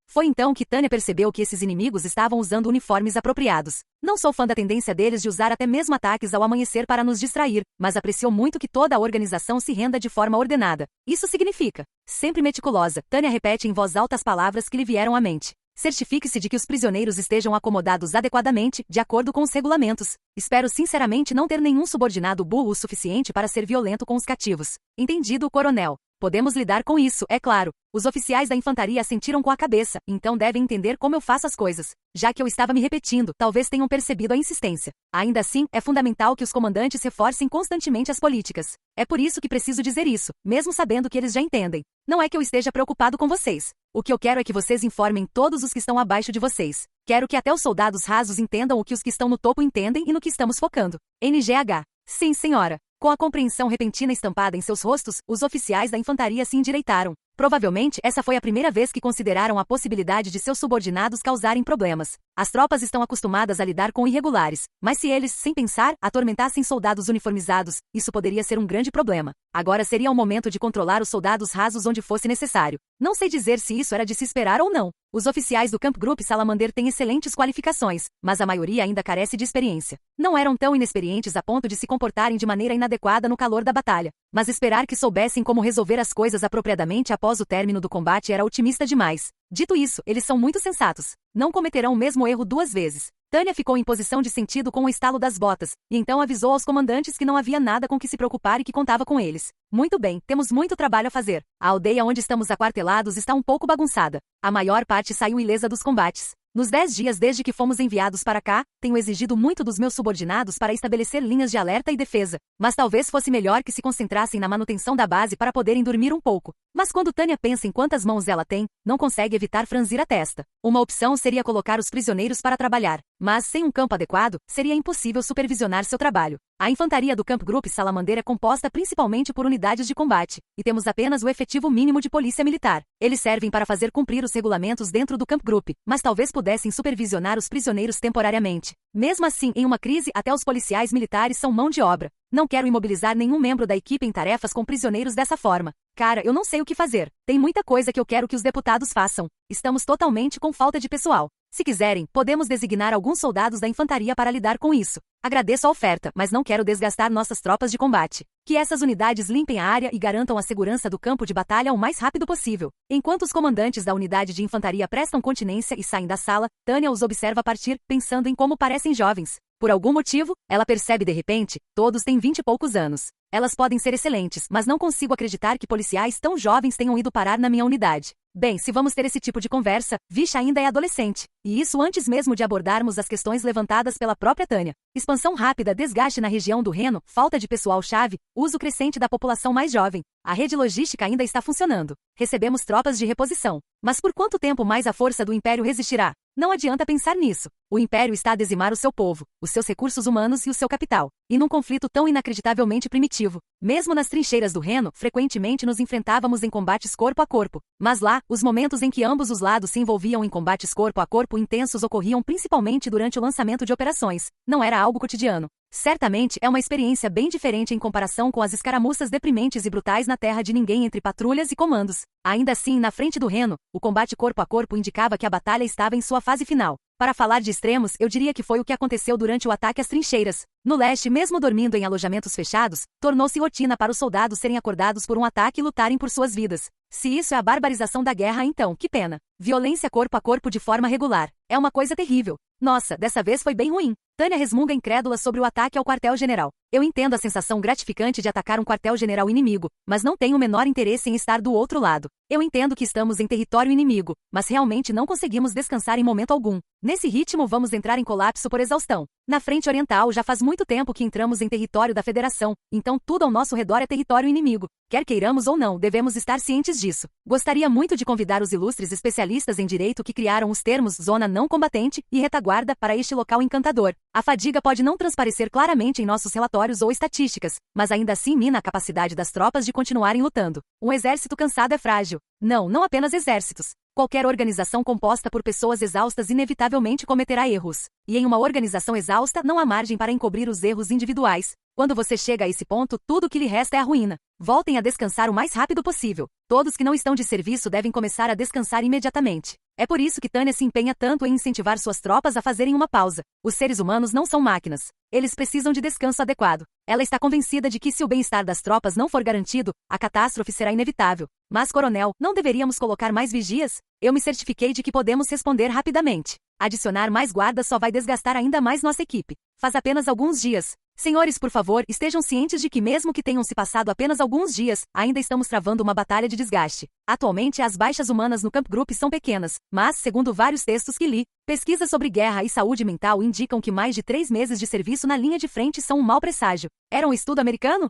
Foi então que Tânia percebeu que esses inimigos estavam usando uniformes apropriados. Não sou fã da tendência deles de usar até mesmo ataques ao amanhecer para nos distrair, mas aprecio muito que toda a organização se renda de forma ordenada. Isso significa, sempre meticulosa, Tânia repete em voz alta as palavras que lhe vieram à mente. Certifique-se de que os prisioneiros estejam acomodados adequadamente, de acordo com os regulamentos. Espero sinceramente não ter nenhum subordinado burro o suficiente para ser violento com os cativos. Entendido, coronel. Podemos lidar com isso, é claro. Os oficiais da infantaria assentiram com a cabeça, então devem entender como eu faço as coisas. Já que eu estava me repetindo, talvez tenham percebido a insistência. Ainda assim, é fundamental que os comandantes reforcem constantemente as políticas. É por isso que preciso dizer isso, mesmo sabendo que eles já entendem. Não é que eu esteja preocupado com vocês. O que eu quero é que vocês informem todos os que estão abaixo de vocês. Quero que até os soldados rasos entendam o que os que estão no topo entendem e no que estamos focando. NGH. Sim, senhora. Com a compreensão repentina estampada em seus rostos, os oficiais da infantaria se endireitaram. Provavelmente, essa foi a primeira vez que consideraram a possibilidade de seus subordinados causarem problemas. As tropas estão acostumadas a lidar com irregulares, mas se eles, sem pensar, atormentassem soldados uniformizados, isso poderia ser um grande problema. Agora seria o momento de controlar os soldados rasos onde fosse necessário. Não sei dizer se isso era de se esperar ou não. Os oficiais do Camp Group Salamander têm excelentes qualificações, mas a maioria ainda carece de experiência. Não eram tão inexperientes a ponto de se comportarem de maneira inadequada no calor da batalha, mas esperar que soubessem como resolver as coisas apropriadamente após o término do combate era otimista demais. Dito isso, eles são muito sensatos. Não cometerão o mesmo erro 2 vezes. Tânia ficou em posição de sentido com o estalo das botas, e então avisou aos comandantes que não havia nada com que se preocupar e que contava com eles. Muito bem, temos muito trabalho a fazer. A aldeia onde estamos aquartelados está um pouco bagunçada. A maior parte saiu ilesa dos combates. Nos 10 dias desde que fomos enviados para cá, tenho exigido muito dos meus subordinados para estabelecer linhas de alerta e defesa, mas talvez fosse melhor que se concentrassem na manutenção da base para poderem dormir um pouco. Mas quando Tânia pensa em quantas mãos ela tem, não consegue evitar franzir a testa. Uma opção seria colocar os prisioneiros para trabalhar, mas sem um campo adequado, seria impossível supervisionar seu trabalho. A infantaria do Camp Group Salamander é composta principalmente por unidades de combate, e temos apenas o efetivo mínimo de polícia militar. Eles servem para fazer cumprir os regulamentos dentro do Camp Group, mas talvez pudessem supervisionar os prisioneiros temporariamente. Mesmo assim, em uma crise, até os policiais militares são mão de obra. Não quero imobilizar nenhum membro da equipe em tarefas com prisioneiros dessa forma. Cara, eu não sei o que fazer. Tem muita coisa que eu quero que os deputados façam. Estamos totalmente com falta de pessoal. Se quiserem, podemos designar alguns soldados da infantaria para lidar com isso. Agradeço a oferta, mas não quero desgastar nossas tropas de combate. Que essas unidades limpem a área e garantam a segurança do campo de batalha o mais rápido possível. Enquanto os comandantes da unidade de infantaria prestam continência e saem da sala, Tânia os observa partir, pensando em como parecem jovens. Por algum motivo, ela percebe de repente, todos têm 20 e poucos anos. Elas podem ser excelentes, mas não consigo acreditar que policiais tão jovens tenham ido parar na minha unidade. Bem, se vamos ter esse tipo de conversa, Visha ainda é adolescente. E isso antes mesmo de abordarmos as questões levantadas pela própria Tânia. Expansão rápida, desgaste na região do Reno, falta de pessoal-chave, uso crescente da população mais jovem. A rede logística ainda está funcionando. Recebemos tropas de reposição. Mas por quanto tempo mais a força do Império resistirá? Não adianta pensar nisso. O Império está a dizimar o seu povo, os seus recursos humanos e o seu capital. E num conflito tão inacreditavelmente primitivo. Mesmo nas trincheiras do Reno, frequentemente nos enfrentávamos em combates corpo a corpo. Mas lá, os momentos em que ambos os lados se envolviam em combates corpo a corpo intensos ocorriam principalmente durante o lançamento de operações. Não era algo cotidiano. Certamente é uma experiência bem diferente em comparação com as escaramuças deprimentes e brutais na terra de ninguém entre patrulhas e comandos. Ainda assim, na frente do Reno, o combate corpo a corpo indicava que a batalha estava em sua fase final. Para falar de extremos, eu diria que foi o que aconteceu durante o ataque às trincheiras. No leste, mesmo dormindo em alojamentos fechados, tornou-se rotina para os soldados serem acordados por um ataque e lutarem por suas vidas. Se isso é a barbarização da guerra, então, que pena. Violência corpo a corpo de forma regular. É uma coisa terrível. Nossa, dessa vez foi bem ruim. Tânia resmunga incrédula sobre o ataque ao quartel-general. Eu entendo a sensação gratificante de atacar um quartel-general inimigo, mas não tenho o menor interesse em estar do outro lado. Eu entendo que estamos em território inimigo, mas realmente não conseguimos descansar em momento algum. Nesse ritmo vamos entrar em colapso por exaustão. Na frente oriental já faz muito tempo que entramos em território da Federação, então tudo ao nosso redor é território inimigo. Quer queiramos ou não, devemos estar cientes disso. Gostaria muito de convidar os ilustres especialistas em direito que criaram os termos zona não combatente e retaguarda para este local encantador. A fadiga pode não transparecer claramente em nossos relatórios ou estatísticas, mas ainda assim mina a capacidade das tropas de continuarem lutando. Um exército cansado é frágil. Não apenas exércitos. Qualquer organização composta por pessoas exaustas inevitavelmente cometerá erros. E em uma organização exausta não há margem para encobrir os erros individuais. Quando você chega a esse ponto, tudo o que lhe resta é a ruína. Voltem a descansar o mais rápido possível. Todos que não estão de serviço devem começar a descansar imediatamente. É por isso que Tânia se empenha tanto em incentivar suas tropas a fazerem uma pausa. Os seres humanos não são máquinas. Eles precisam de descanso adequado. Ela está convencida de que se o bem-estar das tropas não for garantido, a catástrofe será inevitável. Mas, coronel, não deveríamos colocar mais vigias? Eu me certifiquei de que podemos responder rapidamente. Adicionar mais guardas só vai desgastar ainda mais nossa equipe. Faz apenas alguns dias. Senhores, por favor, estejam cientes de que mesmo que tenham se passado apenas alguns dias, ainda estamos travando uma batalha de desgaste. Atualmente, as baixas humanas no Camp Group são pequenas, mas, segundo vários textos que li, pesquisas sobre guerra e saúde mental indicam que mais de 3 meses de serviço na linha de frente são um mau presságio. Era um estudo americano?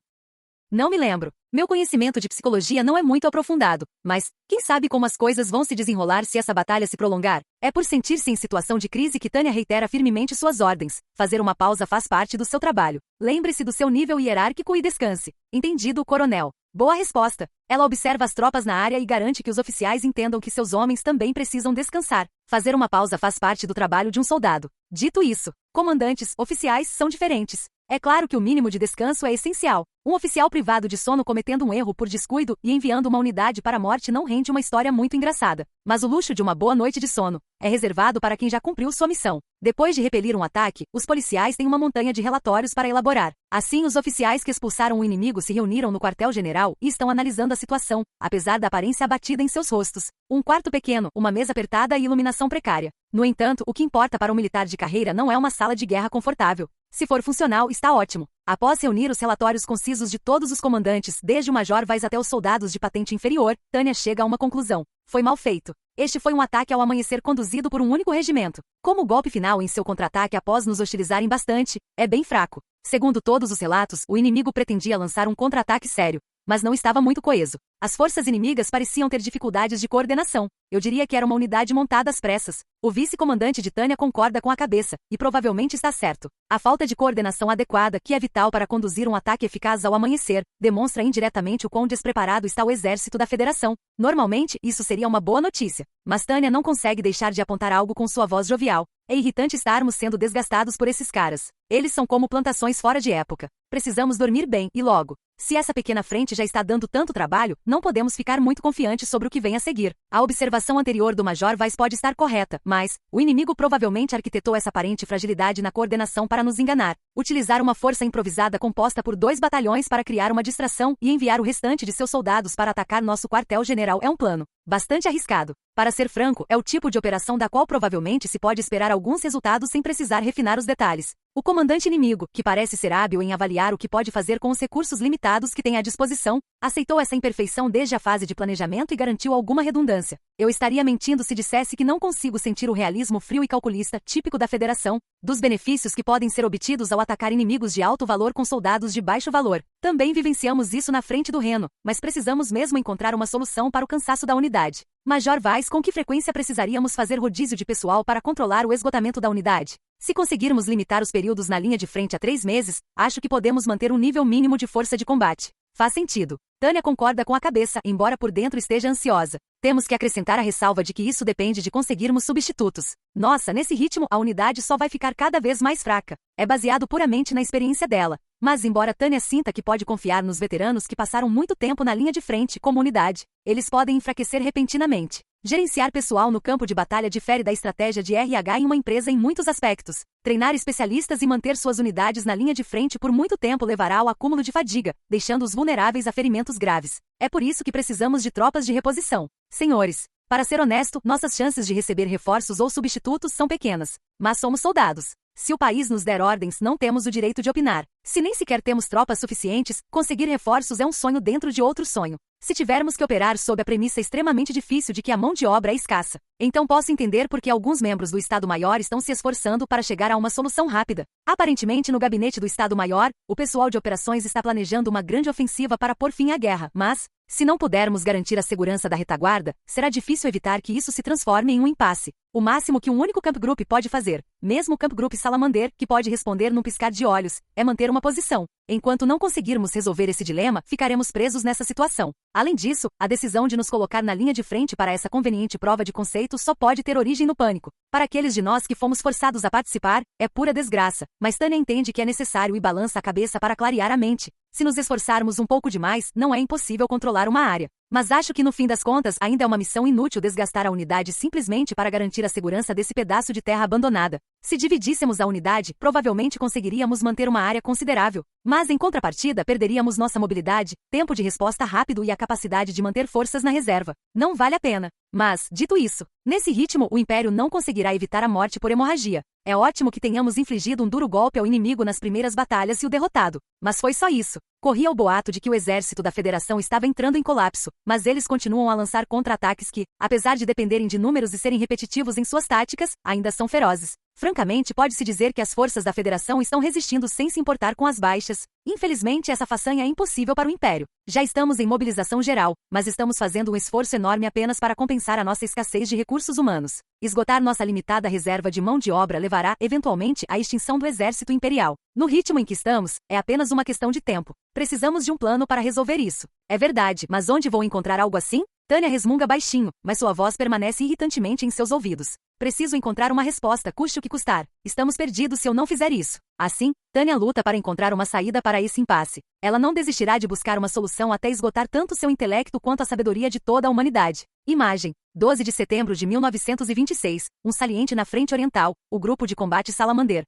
Não me lembro. Meu conhecimento de psicologia não é muito aprofundado, mas quem sabe como as coisas vão se desenrolar se essa batalha se prolongar? É por sentir-se em situação de crise que Tânia reitera firmemente suas ordens. Fazer uma pausa faz parte do seu trabalho. Lembre-se do seu nível hierárquico e descanse. Entendido, coronel. Boa resposta. Ela observa as tropas na área e garante que os oficiais entendam que seus homens também precisam descansar. Fazer uma pausa faz parte do trabalho de um soldado. Dito isso, comandantes, oficiais são diferentes. É claro que o mínimo de descanso é essencial. Um oficial privado de sono cometendo um erro por descuido e enviando uma unidade para a morte não rende uma história muito engraçada. Mas o luxo de uma boa noite de sono é reservado para quem já cumpriu sua missão. Depois de repelir um ataque, os policiais têm uma montanha de relatórios para elaborar. Assim, os oficiais que expulsaram o inimigo se reuniram no quartel-general e estão analisando a situação, apesar da aparência abatida em seus rostos. Um quarto pequeno, uma mesa apertada e iluminação precária. No entanto, o que importa para um militar de carreira não é uma sala de guerra confortável. Se for funcional, está ótimo. Após reunir os relatórios concisos de todos os comandantes, desde o Major Vaz até os soldados de patente inferior, Tânia chega a uma conclusão. Foi mal feito. Este foi um ataque ao amanhecer conduzido por um único regimento. Como o golpe final em seu contra-ataque após nos hostilizarem bastante, é bem fraco. Segundo todos os relatos, o inimigo pretendia lançar um contra-ataque sério, mas não estava muito coeso. As forças inimigas pareciam ter dificuldades de coordenação. Eu diria que era uma unidade montada às pressas. O vice-comandante de Tânia concorda com a cabeça, e provavelmente está certo. A falta de coordenação adequada, que é vital para conduzir um ataque eficaz ao amanhecer, demonstra indiretamente o quão despreparado está o exército da Federação. Normalmente, isso seria uma boa notícia. Mas Tânia não consegue deixar de apontar algo com sua voz jovial. É irritante estarmos sendo desgastados por esses caras. Eles são como plantações fora de época. Precisamos dormir bem, e logo. Se essa pequena frente já está dando tanto trabalho, não podemos ficar muito confiantes sobre o que vem a seguir. A observação anterior do Major Vaz pode estar correta, mas o inimigo provavelmente arquitetou essa aparente fragilidade na coordenação para nos enganar. Utilizar uma força improvisada composta por 2 batalhões para criar uma distração e enviar o restante de seus soldados para atacar nosso quartel-general é um plano bastante arriscado. Para ser franco, é o tipo de operação da qual provavelmente se pode esperar alguns resultados sem precisar refinar os detalhes. O comandante inimigo, que parece ser hábil em avaliar o que pode fazer com os recursos limitados que tem à disposição, aceitou essa imperfeição desde a fase de planejamento e garantiu alguma redundância. Eu estaria mentindo se dissesse que não consigo sentir o realismo frio e calculista típico da Federação, dos benefícios que podem ser obtidos ao atacar inimigos de alto valor com soldados de baixo valor. Também vivenciamos isso na frente do Reno, mas precisamos mesmo encontrar uma solução para o cansaço da unidade. Major Vaz, com que frequência precisaríamos fazer rodízio de pessoal para controlar o esgotamento da unidade? Se conseguirmos limitar os períodos na linha de frente a 3 meses, acho que podemos manter um nível mínimo de força de combate. Faz sentido. Tânia concorda com a cabeça, embora por dentro esteja ansiosa. Temos que acrescentar a ressalva de que isso depende de conseguirmos substitutos. Nossa, nesse ritmo, a unidade só vai ficar cada vez mais fraca. É baseado puramente na experiência dela. Mas embora Tânia sinta que pode confiar nos veteranos que passaram muito tempo na linha de frente como unidade, eles podem enfraquecer repentinamente. Gerenciar pessoal no campo de batalha difere da estratégia de RH em uma empresa em muitos aspectos. Treinar especialistas e manter suas unidades na linha de frente por muito tempo levará ao acúmulo de fadiga, deixando-os vulneráveis a ferimentos graves. É por isso que precisamos de tropas de reposição. Senhores, para ser honesto, nossas chances de receber reforços ou substitutos são pequenas. Mas somos soldados. Se o país nos der ordens, não temos o direito de opinar. Se nem sequer temos tropas suficientes, conseguir reforços é um sonho dentro de outro sonho. Se tivermos que operar sob a premissa extremamente difícil de que a mão de obra é escassa, então posso entender por que alguns membros do Estado-Maior estão se esforçando para chegar a uma solução rápida. Aparentemente, no gabinete do Estado-Maior, o pessoal de operações está planejando uma grande ofensiva para pôr fim à guerra, mas, se não pudermos garantir a segurança da retaguarda, será difícil evitar que isso se transforme em um impasse. O máximo que um único Camp Group pode fazer, mesmo o Camp Group Salamander, que pode responder num piscar de olhos, é manter uma posição. Enquanto não conseguirmos resolver esse dilema, ficaremos presos nessa situação. Além disso, a decisão de nos colocar na linha de frente para essa conveniente prova de conceito só pode ter origem no pânico. Para aqueles de nós que fomos forçados a participar, é pura desgraça, mas Tânia entende que é necessário e balança a cabeça para clarear a mente. Se nos esforçarmos um pouco demais, não é impossível controlar uma área. Mas acho que no fim das contas ainda é uma missão inútil desgastar a unidade simplesmente para garantir a segurança desse pedaço de terra abandonada. Se dividíssemos a unidade, provavelmente conseguiríamos manter uma área considerável. Mas em contrapartida, perderíamos nossa mobilidade, tempo de resposta rápido e a capacidade de manter forças na reserva. Não vale a pena. Mas, dito isso, nesse ritmo o Império não conseguirá evitar a morte por hemorragia. É ótimo que tenhamos infligido um duro golpe ao inimigo nas primeiras batalhas e o derrotado. Mas foi só isso. Corria o boato de que o exército da Federação estava entrando em colapso, mas eles continuam a lançar contra-ataques que, apesar de dependerem de números e serem repetitivos em suas táticas, ainda são ferozes. Francamente, pode-se dizer que as forças da Federação estão resistindo sem se importar com as baixas. Infelizmente, essa façanha é impossível para o Império. Já estamos em mobilização geral, mas estamos fazendo um esforço enorme apenas para compensar a nossa escassez de recursos humanos. Esgotar nossa limitada reserva de mão de obra levará, eventualmente, à extinção do exército imperial. No ritmo em que estamos, é apenas uma questão de tempo. Precisamos de um plano para resolver isso. É verdade, mas onde vou encontrar algo assim? Tânia resmunga baixinho, mas sua voz permanece irritantemente em seus ouvidos. Preciso encontrar uma resposta, custe o que custar. Estamos perdidos se eu não fizer isso. Assim, Tânia luta para encontrar uma saída para esse impasse. Ela não desistirá de buscar uma solução até esgotar tanto seu intelecto quanto a sabedoria de toda a humanidade. Imagem: 12 de setembro de 1926, um saliente na frente oriental, o grupo de combate Salamander.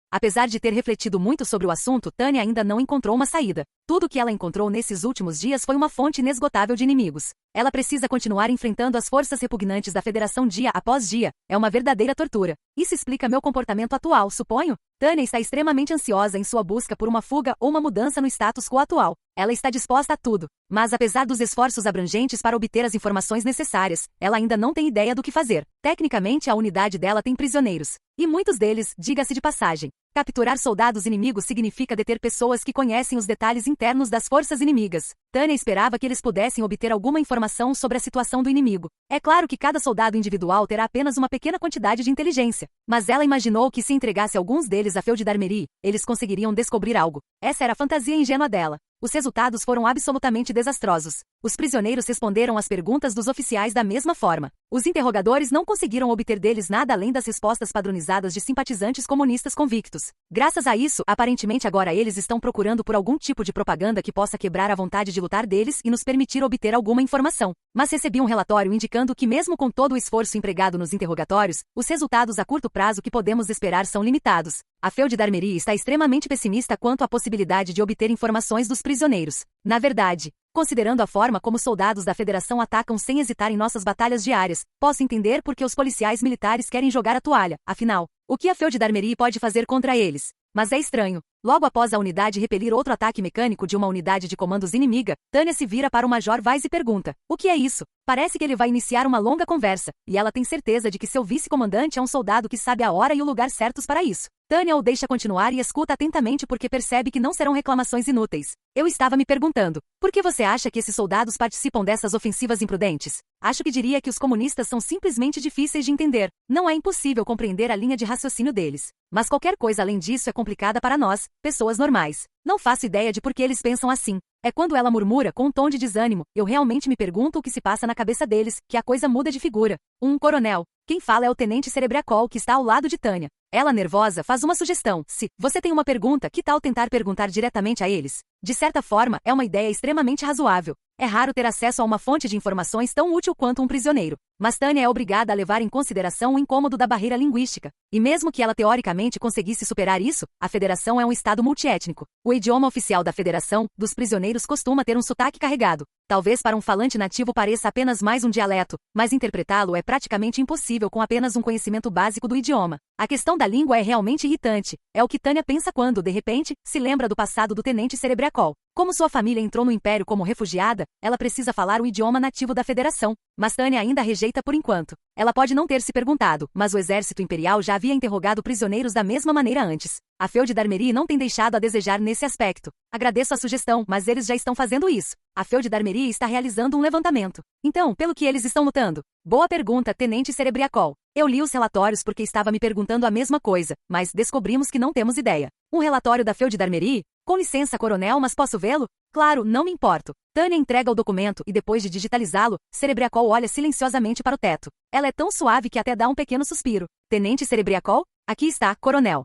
Apesar de ter refletido muito sobre o assunto, Tânia ainda não encontrou uma saída. Tudo o que ela encontrou nesses últimos dias foi uma fonte inesgotável de inimigos. Ela precisa continuar enfrentando as forças repugnantes da Federação dia após dia. É uma verdadeira tortura. Isso explica meu comportamento atual, suponho? Tânia está extremamente ansiosa em sua busca por uma fuga ou uma mudança no status quo atual. Ela está disposta a tudo. Mas apesar dos esforços abrangentes para obter as informações necessárias, ela ainda não tem ideia do que fazer. Tecnicamente, a unidade dela tem prisioneiros. E muitos deles, diga-se de passagem. Capturar soldados inimigos significa deter pessoas que conhecem os detalhes internos das forças inimigas. Tânia esperava que eles pudessem obter alguma informação sobre a situação do inimigo. É claro que cada soldado individual terá apenas uma pequena quantidade de inteligência, mas ela imaginou que se entregasse alguns deles a Felddarmeri, eles conseguiriam descobrir algo. Essa era a fantasia ingênua dela. Os resultados foram absolutamente desastrosos. Os prisioneiros responderam às perguntas dos oficiais da mesma forma. Os interrogadores não conseguiram obter deles nada além das respostas padronizadas de simpatizantes comunistas convictos. Graças a isso, aparentemente agora eles estão procurando por algum tipo de propaganda que possa quebrar a vontade de lutar deles e nos permitir obter alguma informação. Mas recebi um relatório indicando que mesmo com todo o esforço empregado nos interrogatórios, os resultados a curto prazo que podemos esperar são limitados. A Felddarmeri está extremamente pessimista quanto à possibilidade de obter informações dos prisioneiros. Na verdade, considerando a forma como soldados da Federação atacam sem hesitar em nossas batalhas diárias, posso entender por que os policiais militares querem jogar a toalha. Afinal, o que a Felddarmeri pode fazer contra eles? Mas é estranho. Logo após a unidade repelir outro ataque mecânico de uma unidade de comandos inimiga, Tânia se vira para o Major Weiss e pergunta: o que é isso? Parece que ele vai iniciar uma longa conversa, e ela tem certeza de que seu vice-comandante é um soldado que sabe a hora e o lugar certos para isso. Tânia o deixa continuar e escuta atentamente porque percebe que não serão reclamações inúteis. Eu estava me perguntando, por que você acha que esses soldados participam dessas ofensivas imprudentes? Acho que diria que os comunistas são simplesmente difíceis de entender. Não é impossível compreender a linha de raciocínio deles. Mas qualquer coisa além disso é complicada para nós, pessoas normais. Não faço ideia de por que eles pensam assim. É quando ela murmura com um tom de desânimo, eu realmente me pergunto o que se passa na cabeça deles, que a coisa muda de figura. Um coronel. Quem fala é o tenente Cerebriacol que está ao lado de Tânia. Ela, nervosa, faz uma sugestão. Se você tem uma pergunta, que tal tentar perguntar diretamente a eles? De certa forma, é uma ideia extremamente razoável. É raro ter acesso a uma fonte de informações tão útil quanto um prisioneiro. Mas Tânia é obrigada a levar em consideração o incômodo da barreira linguística. E mesmo que ela teoricamente conseguisse superar isso, a Federação é um estado multiétnico. O idioma oficial da Federação, dos prisioneiros costuma ter um sotaque carregado. Talvez para um falante nativo pareça apenas mais um dialeto, mas interpretá-lo é praticamente impossível com apenas um conhecimento básico do idioma. A questão da língua é realmente irritante. É o que Tânia pensa quando, de repente, se lembra do passado do tenente Cerebriacol. Como sua família entrou no Império como refugiada, ela precisa falar o idioma nativo da Federação. Mas Tânia ainda rejeita por enquanto. Ela pode não ter se perguntado, mas o exército imperial já havia interrogado prisioneiros da mesma maneira antes. A Felddarmeri não tem deixado a desejar nesse aspecto. Agradeço a sugestão, mas eles já estão fazendo isso. A Felddarmeri está realizando um levantamento. Então, pelo que eles estão lutando? Boa pergunta, tenente Cerebriacol. Eu li os relatórios porque estava me perguntando a mesma coisa, mas descobrimos que não temos ideia. Um relatório da Felddarmeri? Com licença, coronel, mas posso vê-lo? Claro, não me importo. Tânia entrega o documento e depois de digitalizá-lo, Cerebriacol olha silenciosamente para o teto. Ela é tão suave que até dá um pequeno suspiro. Tenente Cerebriacol? Aqui está, coronel.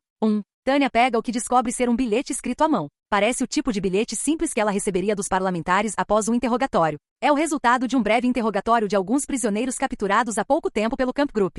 Tânia pega o que descobre ser um bilhete escrito à mão. Parece o tipo de bilhete simples que ela receberia dos parlamentares após um interrogatório. É o resultado de um breve interrogatório de alguns prisioneiros capturados há pouco tempo pelo Camp Group.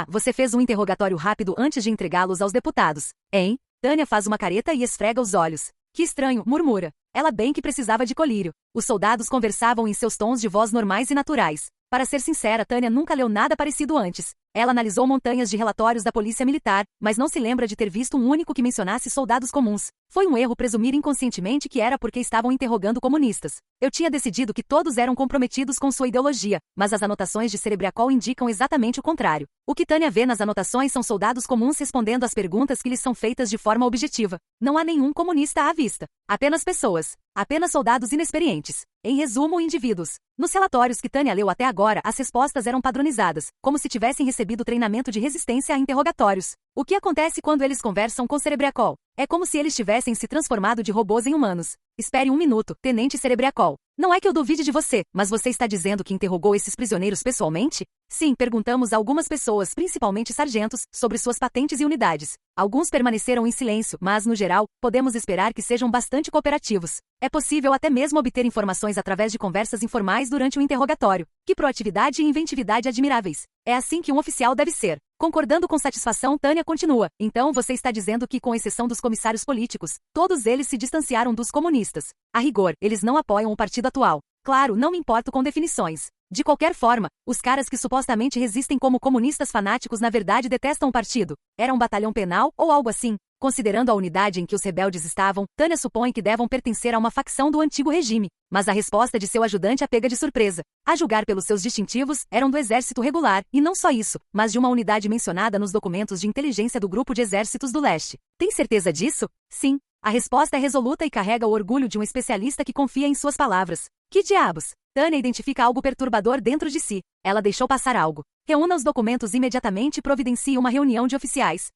Você fez um interrogatório rápido antes de entregá-los aos deputados. Hein? Tânia faz uma careta e esfrega os olhos. Que estranho, murmura. Ela bem que precisava de colírio. Os soldados conversavam em seus tons de voz normais e naturais. Para ser sincera, Tânia nunca leu nada parecido antes. Ela analisou montanhas de relatórios da polícia militar, mas não se lembra de ter visto um único que mencionasse soldados comuns. Foi um erro presumir inconscientemente que era porque estavam interrogando comunistas. Eu tinha decidido que todos eram comprometidos com sua ideologia, mas as anotações de Cerebriacol indicam exatamente o contrário. O que Tânia vê nas anotações são soldados comuns respondendo às perguntas que lhes são feitas de forma objetiva. Não há nenhum comunista à vista. Apenas pessoas. Apenas soldados inexperientes. Em resumo, indivíduos. Nos relatórios que Tânia leu até agora, as respostas eram padronizadas, como se tivessem recebido treinamento de resistência a interrogatórios. O que acontece quando eles conversam com Cerebriacol? É como se eles tivessem se transformado de robôs em humanos. Espere um minuto, Tenente Cerebriacol. Não é que eu duvide de você, mas você está dizendo que interrogou esses prisioneiros pessoalmente? Sim, perguntamos a algumas pessoas, principalmente sargentos, sobre suas patentes e unidades. Alguns permaneceram em silêncio, mas, no geral, podemos esperar que sejam bastante cooperativos. É possível até mesmo obter informações através de conversas informais durante o interrogatório. Que proatividade e inventividade admiráveis. É assim que um oficial deve ser. Concordando com satisfação, Tânia continua. Então você está dizendo que, com exceção dos comissários políticos, todos eles se distanciaram dos comunistas. A rigor, eles não apoiam o partido atual. Claro, não me importo com definições. De qualquer forma, os caras que supostamente resistem como comunistas fanáticos na verdade detestam o partido. Era um batalhão penal ou algo assim? Considerando a unidade em que os rebeldes estavam, Tânia supõe que devam pertencer a uma facção do antigo regime. Mas a resposta de seu ajudante a pega de surpresa. A julgar pelos seus distintivos, eram do exército regular, e não só isso, mas de uma unidade mencionada nos documentos de inteligência do Grupo de Exércitos do Leste. Tem certeza disso? Sim. A resposta é resoluta e carrega o orgulho de um especialista que confia em suas palavras. Que diabos? Tânia identifica algo perturbador dentro de si. Ela deixou passar algo. Reúna os documentos imediatamente e providencie uma reunião de oficiais.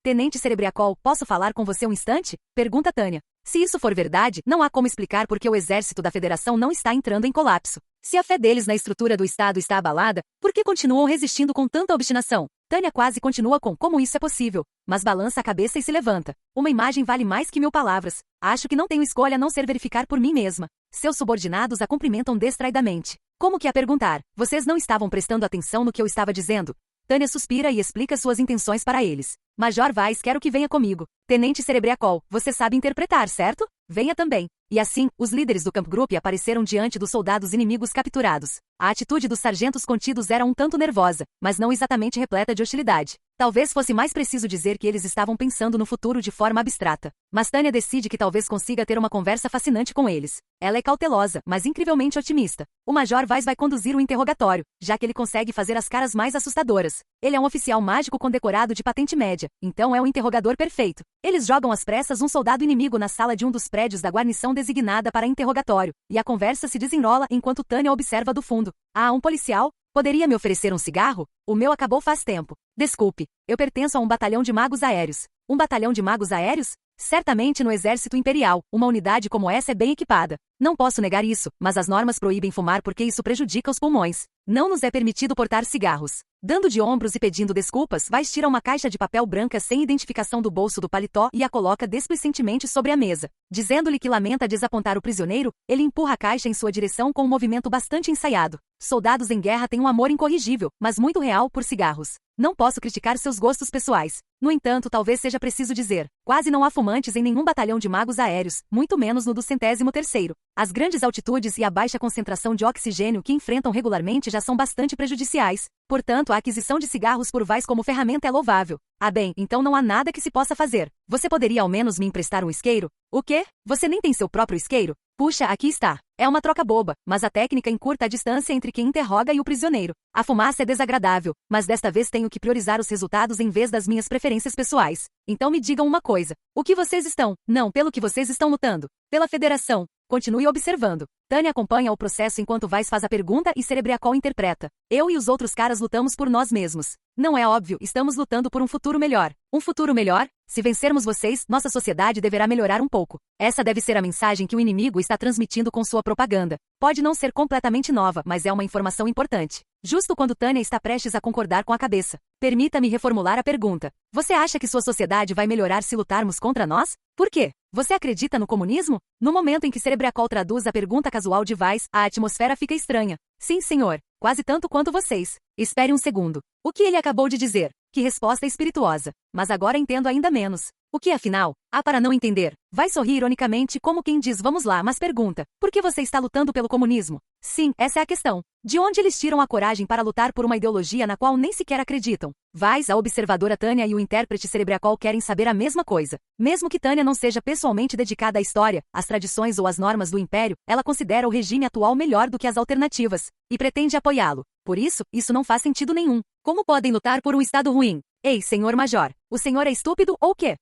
Tenente Cerebriacol, posso falar com você um instante? Pergunta Tânia. Se isso for verdade, não há como explicar por que o exército da Federação não está entrando em colapso. Se a fé deles na estrutura do Estado está abalada, por que continuam resistindo com tanta obstinação? Tânia quase continua com como isso é possível, mas balança a cabeça e se levanta. Uma imagem vale mais que 1000 palavras. Acho que não tenho escolha a não ser verificar por mim mesma. Seus subordinados a cumprimentam distraidamente. Como que a perguntar? Vocês não estavam prestando atenção no que eu estava dizendo? Tânia suspira e explica suas intenções para eles. Major Weiss, quero que venha comigo. Tenente Cerebriacol, você sabe interpretar, certo? Venha também. E assim, os líderes do Camp Group apareceram diante dos soldados inimigos capturados. A atitude dos sargentos contidos era um tanto nervosa, mas não exatamente repleta de hostilidade. Talvez fosse mais preciso dizer que eles estavam pensando no futuro de forma abstrata. Mas Tânia decide que talvez consiga ter uma conversa fascinante com eles. Ela é cautelosa, mas incrivelmente otimista. O Major Weiss vai conduzir o interrogatório, já que ele consegue fazer as caras mais assustadoras. Ele é um oficial mágico condecorado de patente média, então é o interrogador perfeito. Eles jogam às pressas um soldado inimigo na sala de um dos prédios da guarnição designada para interrogatório, e a conversa se desenrola enquanto Tânia observa do fundo. Ah, um policial? Poderia me oferecer um cigarro? O meu acabou faz tempo. Desculpe, eu pertenço a um batalhão de magos aéreos. Um batalhão de magos aéreos? Certamente no Exército Imperial, uma unidade como essa é bem equipada. Não posso negar isso, mas as normas proíbem fumar porque isso prejudica os pulmões. Não nos é permitido portar cigarros. Dando de ombros e pedindo desculpas, Weiss tira uma caixa de papel branca sem identificação do bolso do paletó e a coloca desplicentemente sobre a mesa. Dizendo-lhe que lamenta desapontar o prisioneiro, ele empurra a caixa em sua direção com um movimento bastante ensaiado. Soldados em guerra têm um amor incorrigível, mas muito real por cigarros. Não posso criticar seus gostos pessoais. No entanto, talvez seja preciso dizer, quase não há fumantes em nenhum batalhão de magos aéreos, muito menos no do 103º. As grandes altitudes e a baixa concentração de oxigênio que enfrentam regularmente já são bastante prejudiciais. Portanto, a aquisição de cigarros por Weiss como ferramenta é louvável. Ah bem, então não há nada que se possa fazer. Você poderia ao menos me emprestar um isqueiro? O quê? Você nem tem seu próprio isqueiro? Puxa, aqui está. É uma troca boba, mas a técnica encurta a distância entre quem interroga e o prisioneiro. A fumaça é desagradável, mas desta vez tenho que priorizar os resultados em vez das minhas preferências pessoais. Então me digam uma coisa. O que vocês estão? Não, pelo que vocês estão lutando. Pela Federação. Continue observando. Tânia acompanha o processo enquanto Weiss faz a pergunta e Cerebriacol interpreta. Eu e os outros caras lutamos por nós mesmos. Não é óbvio, estamos lutando por um futuro melhor. Um futuro melhor? Se vencermos vocês, nossa sociedade deverá melhorar um pouco. Essa deve ser a mensagem que o inimigo está transmitindo com sua propaganda. Pode não ser completamente nova, mas é uma informação importante. Justo quando Tânia está prestes a concordar com a cabeça. Permita-me reformular a pergunta. Você acha que sua sociedade vai melhorar se lutarmos contra nós? Por quê? Você acredita no comunismo? No momento em que Cerebriacol traduz a pergunta casual de Weiss, a atmosfera fica estranha. Sim, senhor. Quase tanto quanto vocês. Espere um segundo. O que ele acabou de dizer? Que resposta espirituosa. Mas agora entendo ainda menos. O que afinal? Há para não entender. Vai sorrir ironicamente como quem diz vamos lá, mas pergunta. Por que você está lutando pelo comunismo? Sim, essa é a questão. De onde eles tiram a coragem para lutar por uma ideologia na qual nem sequer acreditam? Weiss, a observadora Tânia e o intérprete Cerebriacol querem saber a mesma coisa. Mesmo que Tânia não seja pessoalmente dedicada à história, às tradições ou às normas do Império, ela considera o regime atual melhor do que as alternativas. E pretende apoiá-lo. Por isso não faz sentido nenhum. Como podem lutar por um Estado ruim? Ei, senhor major, o senhor é estúpido ou quê?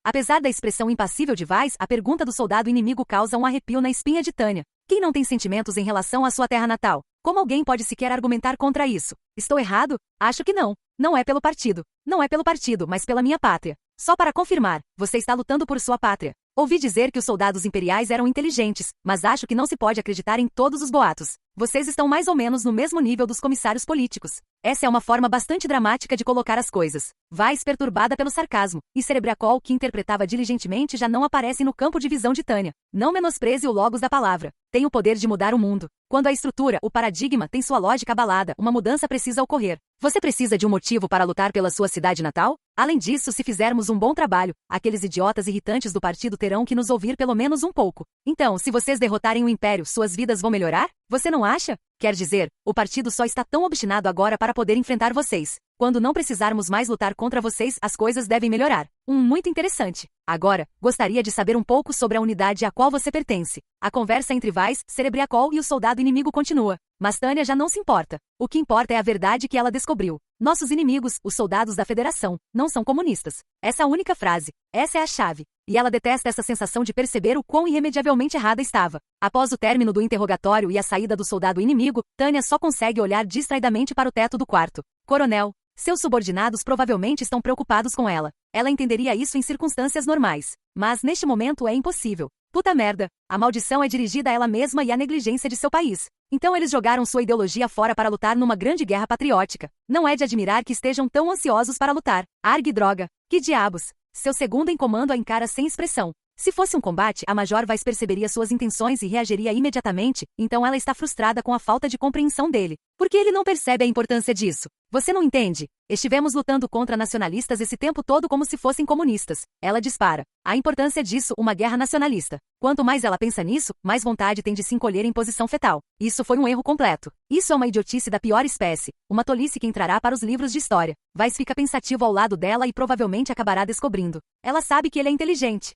Apesar da expressão impassível de Weiss, a pergunta do soldado inimigo causa um arrepio na espinha de Tânia. Quem não tem sentimentos em relação à sua terra natal? Como alguém pode sequer argumentar contra isso? Estou errado? Acho que não. Não é pelo partido. Não é pelo partido, mas pela minha pátria. Só para confirmar, você está lutando por sua pátria. Ouvi dizer que os soldados imperiais eram inteligentes, mas acho que não se pode acreditar em todos os boatos. Vocês estão mais ou menos no mesmo nível dos comissários políticos. Essa é uma forma bastante dramática de colocar as coisas. Weiss perturbada pelo sarcasmo, e Cerebriacol, que interpretava diligentemente, já não aparece no campo de visão de Tânia. Não menospreze o logos da palavra. Tem o poder de mudar o mundo. Quando a estrutura, o paradigma, tem sua lógica abalada, uma mudança precisa ocorrer. Você precisa de um motivo para lutar pela sua cidade natal? Além disso, se fizermos um bom trabalho, aqueles idiotas irritantes do partido terão que nos ouvir pelo menos um pouco. Então, se vocês derrotarem o Império, suas vidas vão melhorar? Você não acha? Quer dizer, o partido só está tão obstinado agora para poder enfrentar vocês. Quando não precisarmos mais lutar contra vocês, as coisas devem melhorar. Muito interessante. Agora, gostaria de saber um pouco sobre a unidade a qual você pertence. A conversa entre Weiss, Cerebriacol e o soldado inimigo continua. Mas Tânia já não se importa. O que importa é a verdade que ela descobriu. Nossos inimigos, os soldados da Federação, não são comunistas. Essa única frase. Essa é a chave. E ela detesta essa sensação de perceber o quão irremediavelmente errada estava. Após o término do interrogatório e a saída do soldado inimigo, Tânia só consegue olhar distraidamente para o teto do quarto. Coronel, seus subordinados provavelmente estão preocupados com ela. Ela entenderia isso em circunstâncias normais. Mas neste momento é impossível. Puta merda, a maldição é dirigida a ela mesma e à negligência de seu país. Então eles jogaram sua ideologia fora para lutar numa grande guerra patriótica. Não é de admirar que estejam tão ansiosos para lutar. Argue droga. Que diabos? Seu segundo em comando a encara sem expressão. Se fosse um combate, a Major Weiss perceberia suas intenções e reagiria imediatamente, então ela está frustrada com a falta de compreensão dele. Por que ele não percebe a importância disso? Você não entende? Estivemos lutando contra nacionalistas esse tempo todo como se fossem comunistas. Ela dispara. A importância disso, uma guerra nacionalista. Quanto mais ela pensa nisso, mais vontade tem de se encolher em posição fetal. Isso foi um erro completo. Isso é uma idiotice da pior espécie. Uma tolice que entrará para os livros de história. Weiss fica pensativo ao lado dela e provavelmente acabará descobrindo. Ela sabe que ele é inteligente.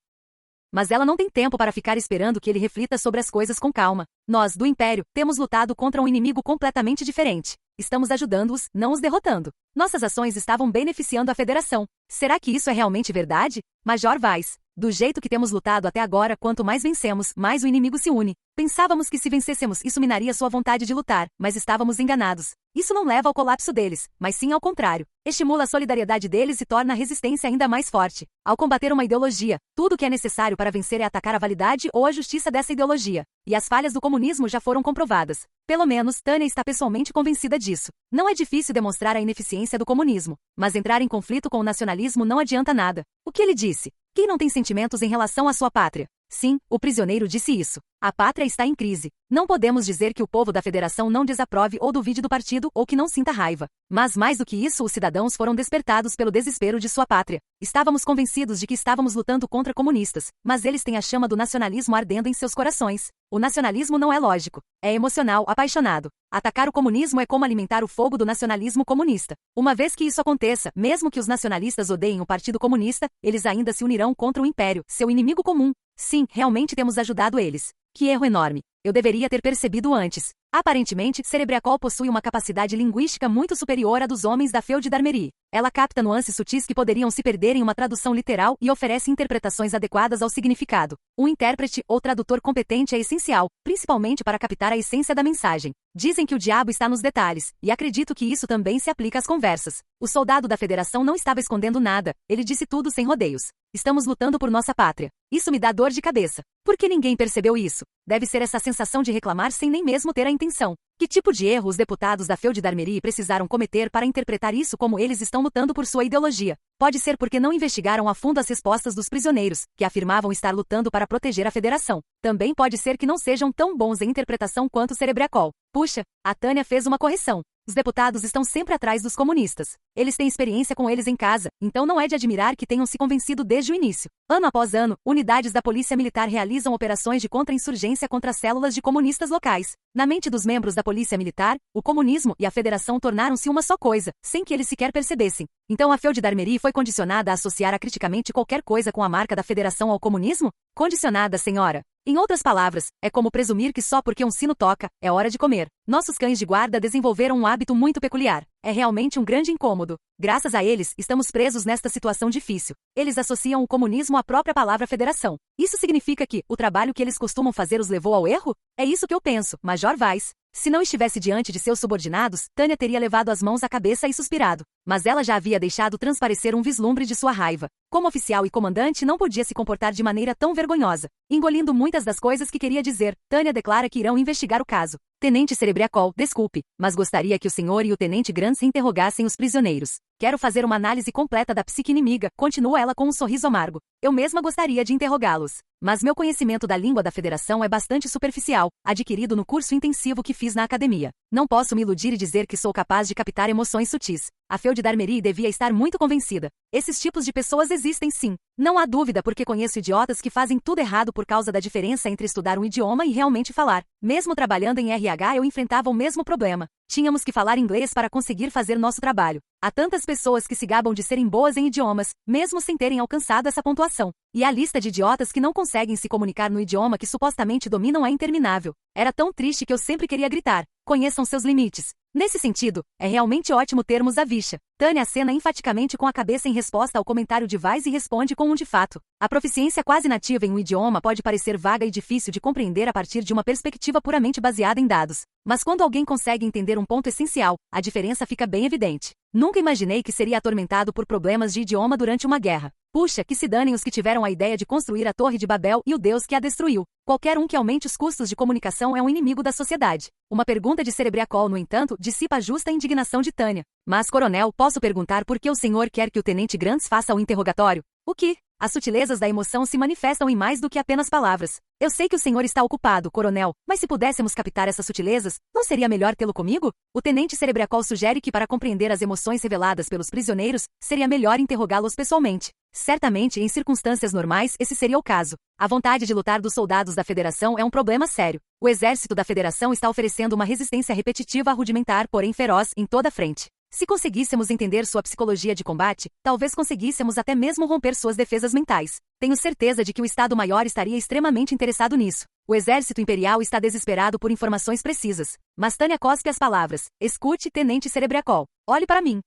Mas ela não tem tempo para ficar esperando que ele reflita sobre as coisas com calma. Nós, do Império, temos lutado contra um inimigo completamente diferente. Estamos ajudando-os, não os derrotando. Nossas ações estavam beneficiando a Federação. Será que isso é realmente verdade? Major Weiss, do jeito que temos lutado até agora, quanto mais vencemos, mais o inimigo se une. Pensávamos que se vencêssemos isso minaria sua vontade de lutar, mas estávamos enganados. Isso não leva ao colapso deles, mas sim ao contrário. Estimula a solidariedade deles e torna a resistência ainda mais forte. Ao combater uma ideologia, tudo o que é necessário para vencer é atacar a validade ou a justiça dessa ideologia. E as falhas do comunismo já foram comprovadas. Pelo menos, Tânia está pessoalmente convencida disso. Não é difícil demonstrar a ineficiência do comunismo, mas entrar em conflito com o nacionalismo não adianta nada. O que ele disse? Quem não tem sentimentos em relação à sua pátria? Sim, o prisioneiro disse isso. A pátria está em crise. Não podemos dizer que o povo da Federação não desaprove ou duvide do partido ou que não sinta raiva. Mas mais do que isso, os cidadãos foram despertados pelo desespero de sua pátria. Estávamos convencidos de que estávamos lutando contra comunistas, mas eles têm a chama do nacionalismo ardendo em seus corações. O nacionalismo não é lógico. É emocional, apaixonado. Atacar o comunismo é como alimentar o fogo do nacionalismo comunista. Uma vez que isso aconteça, mesmo que os nacionalistas odeiem o Partido Comunista, eles ainda se unirão contra o Império, seu inimigo comum. Sim, realmente temos ajudado eles. Que erro enorme. Eu deveria ter percebido antes. Aparentemente, Cerebriacol possui uma capacidade linguística muito superior à dos homens da Feud-Darmeri. Ela capta nuances sutis que poderiam se perder em uma tradução literal e oferece interpretações adequadas ao significado. Um intérprete ou tradutor competente é essencial, principalmente para captar a essência da mensagem. Dizem que o diabo está nos detalhes, e acredito que isso também se aplica às conversas. O soldado da Federação não estava escondendo nada, ele disse tudo sem rodeios. Estamos lutando por nossa pátria. Isso me dá dor de cabeça. Por que ninguém percebeu isso? Deve ser essa sensação de reclamar sem nem mesmo ter a intenção. Que tipo de erro os deputados da Feud-Darmeri precisaram cometer para interpretar isso como eles estão lutando por sua ideologia? Pode ser porque não investigaram a fundo as respostas dos prisioneiros, que afirmavam estar lutando para proteger a Federação. Também pode ser que não sejam tão bons em interpretação quanto Cerebriacol. Puxa, a Tânia fez uma correção. Os deputados estão sempre atrás dos comunistas. Eles têm experiência com eles em casa, então não é de admirar que tenham se convencido desde o início. Ano após ano, unidades da Polícia Militar realizam operações de contra-insurgência contra células de comunistas locais. Na mente dos membros da Polícia Militar, o comunismo e a Federação tornaram-se uma só coisa, sem que eles sequer percebessem. Então a Feud-Darmeri foi condicionada a associar acriticamente qualquer coisa com a marca da Federação ao comunismo? Condicionada, senhora. Em outras palavras, é como presumir que só porque um sino toca, é hora de comer. Nossos cães de guarda desenvolveram um hábito muito peculiar. É realmente um grande incômodo. Graças a eles, estamos presos nesta situação difícil. Eles associam o comunismo à própria palavra federação. Isso significa que o trabalho que eles costumam fazer os levou ao erro? É isso que eu penso, Major Weiss. Se não estivesse diante de seus subordinados, Tânia teria levado as mãos à cabeça e suspirado. Mas ela já havia deixado transparecer um vislumbre de sua raiva. Como oficial e comandante, não podia se comportar de maneira tão vergonhosa. Engolindo muitas das coisas que queria dizer, Tânia declara que irão investigar o caso. Tenente Cerebriacol, desculpe, mas gostaria que o senhor e o Tenente Grants interrogassem os prisioneiros. Quero fazer uma análise completa da psique inimiga, continua ela com um sorriso amargo. Eu mesma gostaria de interrogá-los. Mas meu conhecimento da língua da Federação é bastante superficial, adquirido no curso intensivo que fiz na academia. Não posso me iludir e dizer que sou capaz de captar emoções sutis. A Feud-Darmeri devia estar muito convencida. Esses tipos de pessoas existem sim. Não há dúvida porque conheço idiotas que fazem tudo errado por causa da diferença entre estudar um idioma e realmente falar. Mesmo trabalhando em RH eu enfrentava o mesmo problema. Tínhamos que falar inglês para conseguir fazer nosso trabalho. Há tantas pessoas que se gabam de serem boas em idiomas, mesmo sem terem alcançado essa pontuação. E a lista de idiotas que não conseguem se comunicar no idioma que supostamente dominam é interminável. Era tão triste que eu sempre queria gritar. Conheçam seus limites. Nesse sentido, é realmente ótimo termos a Visha. Tânia acena enfaticamente com a cabeça em resposta ao comentário de Weiss e responde com um de fato. A proficiência quase nativa em um idioma pode parecer vaga e difícil de compreender a partir de uma perspectiva puramente baseada em dados. Mas quando alguém consegue entender um ponto essencial, a diferença fica bem evidente. Nunca imaginei que seria atormentado por problemas de idioma durante uma guerra. Puxa, que se danem os que tiveram a ideia de construir a Torre de Babel e o Deus que a destruiu. Qualquer um que aumente os custos de comunicação é um inimigo da sociedade. Uma pergunta de Cerebriacol, no entanto, dissipa a justa indignação de Tânia. Mas, coronel, posso perguntar por que o senhor quer que o Tenente Grants faça o interrogatório? O que? As sutilezas da emoção se manifestam em mais do que apenas palavras. Eu sei que o senhor está ocupado, coronel, mas se pudéssemos captar essas sutilezas, não seria melhor tê-lo comigo? O tenente Cerebriacol sugere que para compreender as emoções reveladas pelos prisioneiros, seria melhor interrogá-los pessoalmente. Certamente, em circunstâncias normais, esse seria o caso. A vontade de lutar dos soldados da Federação é um problema sério. O exército da Federação está oferecendo uma resistência repetitiva rudimentar, porém feroz, em toda a frente. Se conseguíssemos entender sua psicologia de combate, talvez conseguíssemos até mesmo romper suas defesas mentais. Tenho certeza de que o Estado-Maior estaria extremamente interessado nisso. O Exército Imperial está desesperado por informações precisas. Mas Tânia cospe as palavras. Escute, Tenente Cerebriacol. Olhe para mim.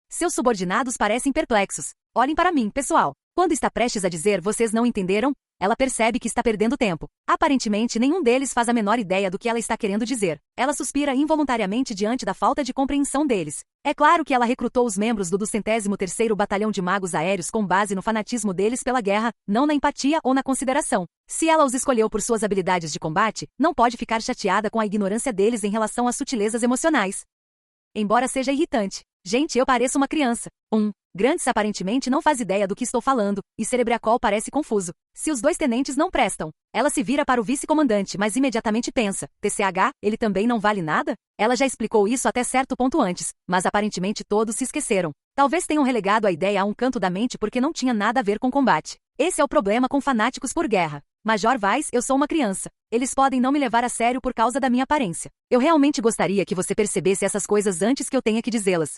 Seus subordinados parecem perplexos. Olhem para mim, pessoal. Quando está prestes a dizer vocês não entenderam, ela percebe que está perdendo tempo. Aparentemente, nenhum deles faz a menor ideia do que ela está querendo dizer. Ela suspira involuntariamente diante da falta de compreensão deles. É claro que ela recrutou os membros do 203º Batalhão de Magos Aéreos com base no fanatismo deles pela guerra, não na empatia ou na consideração. Se ela os escolheu por suas habilidades de combate, não pode ficar chateada com a ignorância deles em relação às sutilezas emocionais. Embora seja irritante. Gente, eu pareço uma criança. Grants aparentemente não faz ideia do que estou falando, e Cerebriacol parece confuso. Se os dois tenentes não prestam, ela se vira para o vice-comandante, mas imediatamente pensa, TCH, ele também não vale nada? Ela já explicou isso até certo ponto antes, mas aparentemente todos se esqueceram. Talvez tenham relegado a ideia a um canto da mente porque não tinha nada a ver com combate. Esse é o problema com fanáticos por guerra. Major Weiss, eu sou uma criança. Eles podem não me levar a sério por causa da minha aparência. Eu realmente gostaria que você percebesse essas coisas antes que eu tenha que dizê-las.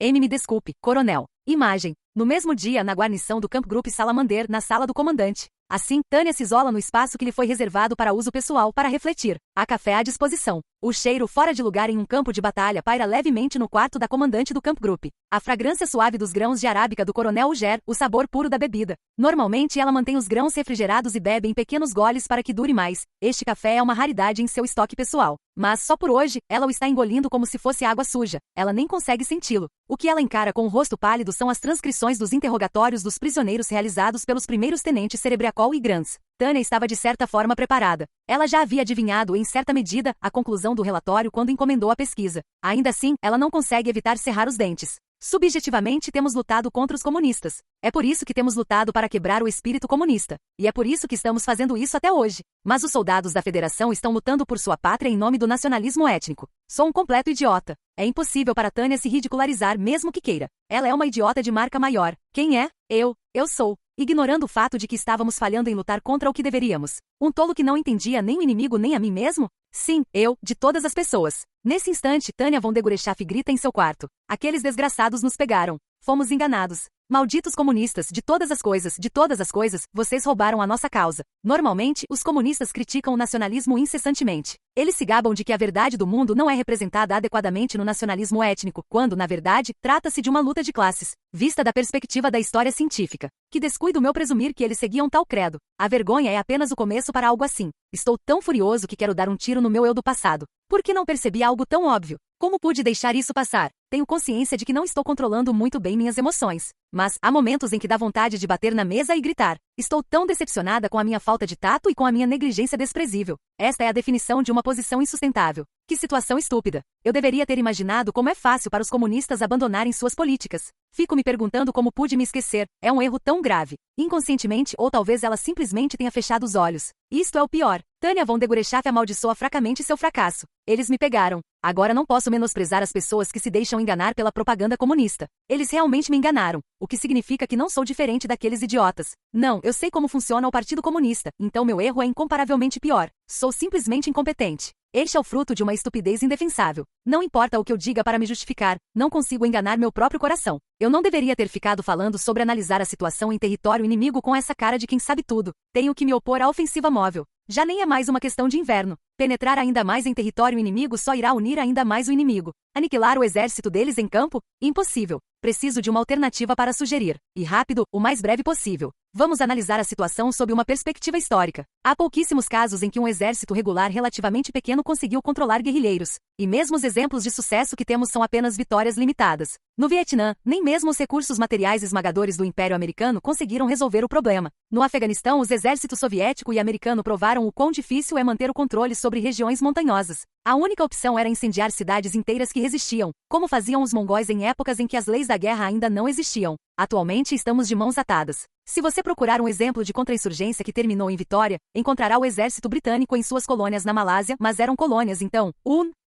Me desculpe, coronel. Imagem. No mesmo dia, na guarnição do Camp Group Salamander, na sala do comandante. Assim, Tânia se isola no espaço que lhe foi reservado para uso pessoal para refletir. Há café à disposição. O cheiro fora de lugar em um campo de batalha paira levemente no quarto da comandante do Camp Group. A fragrância suave dos grãos de arábica do Coronel Uger, o sabor puro da bebida. Normalmente ela mantém os grãos refrigerados e bebe em pequenos goles para que dure mais. Este café é uma raridade em seu estoque pessoal. Mas só por hoje, ela o está engolindo como se fosse água suja. Ela nem consegue senti-lo. O que ela encara com o rosto pálido são as transcrições dos interrogatórios dos prisioneiros realizados pelos primeiros tenentes Cerebriacol e Grants. Tânia estava de certa forma preparada. Ela já havia adivinhado, em certa medida, a conclusão do relatório quando encomendou a pesquisa. Ainda assim, ela não consegue evitar cerrar os dentes. Subjetivamente temos lutado contra os comunistas. É por isso que temos lutado para quebrar o espírito comunista. E é por isso que estamos fazendo isso até hoje. Mas os soldados da Federação estão lutando por sua pátria em nome do nacionalismo étnico. Sou um completo idiota. É impossível para Tânia se ridicularizar mesmo que queira. Ela é uma idiota de marca maior. Quem é? Eu sou. Ignorando o fato de que estávamos falhando em lutar contra o que deveríamos. Um tolo que não entendia nem o inimigo nem a mim mesmo? Sim, eu, de todas as pessoas. Nesse instante, Tânia von Degorechaf grita em seu quarto. Aqueles desgraçados nos pegaram. Fomos enganados. Malditos comunistas, de todas as coisas, vocês roubaram a nossa causa. Normalmente, os comunistas criticam o nacionalismo incessantemente. Eles se gabam de que a verdade do mundo não é representada adequadamente no nacionalismo étnico, quando, na verdade, trata-se de uma luta de classes, vista da perspectiva da história científica. Que descuido meu presumir que eles seguiam tal credo. A vergonha é apenas o começo para algo assim. Estou tão furioso que quero dar um tiro no meu eu do passado. Por que não percebi algo tão óbvio? Como pude deixar isso passar? Tenho consciência de que não estou controlando muito bem minhas emoções. Mas há momentos em que dá vontade de bater na mesa e gritar. Estou tão decepcionada com a minha falta de tato e com a minha negligência desprezível. Esta é a definição de uma posição insustentável. Que situação estúpida. Eu deveria ter imaginado como é fácil para os comunistas abandonarem suas políticas. Fico me perguntando como pude me esquecer. É um erro tão grave. Inconscientemente, ou talvez ela simplesmente tenha fechado os olhos. Isto é o pior. Tânia von Degorechaf amaldiçoa fracamente seu fracasso. Eles me pegaram. Agora não posso menosprezar as pessoas que se deixam enganar pela propaganda comunista. Eles realmente me enganaram, o que significa que não sou diferente daqueles idiotas. Não, eu sei como funciona o Partido Comunista, então meu erro é incomparavelmente pior. Sou simplesmente incompetente. Este é o fruto de uma estupidez indefensável. Não importa o que eu diga para me justificar, não consigo enganar meu próprio coração. Eu não deveria ter ficado falando sobre analisar a situação em território inimigo com essa cara de quem sabe tudo. Tenho que me opor à ofensiva móvel. Já nem é mais uma questão de inverno. Penetrar ainda mais em território inimigo só irá unir ainda mais o inimigo. Aniquilar o exército deles em campo? Impossível. Preciso de uma alternativa para sugerir. E rápido, o mais breve possível. Vamos analisar a situação sob uma perspectiva histórica. Há pouquíssimos casos em que um exército regular relativamente pequeno conseguiu controlar guerrilheiros. E mesmo os exemplos de sucesso que temos são apenas vitórias limitadas. No Vietnã, nem mesmo os recursos materiais esmagadores do Império Americano conseguiram resolver o problema. No Afeganistão, os exércitos soviético e americano provaram o quão difícil é manter o controle sobre regiões montanhosas. A única opção era incendiar cidades inteiras que resistiam, como faziam os mongóis em épocas em que as leis da guerra ainda não existiam. Atualmente estamos de mãos atadas. Se você procurar um exemplo de contra-insurgência que terminou em vitória, encontrará o exército britânico em suas colônias na Malásia, mas eram colônias então.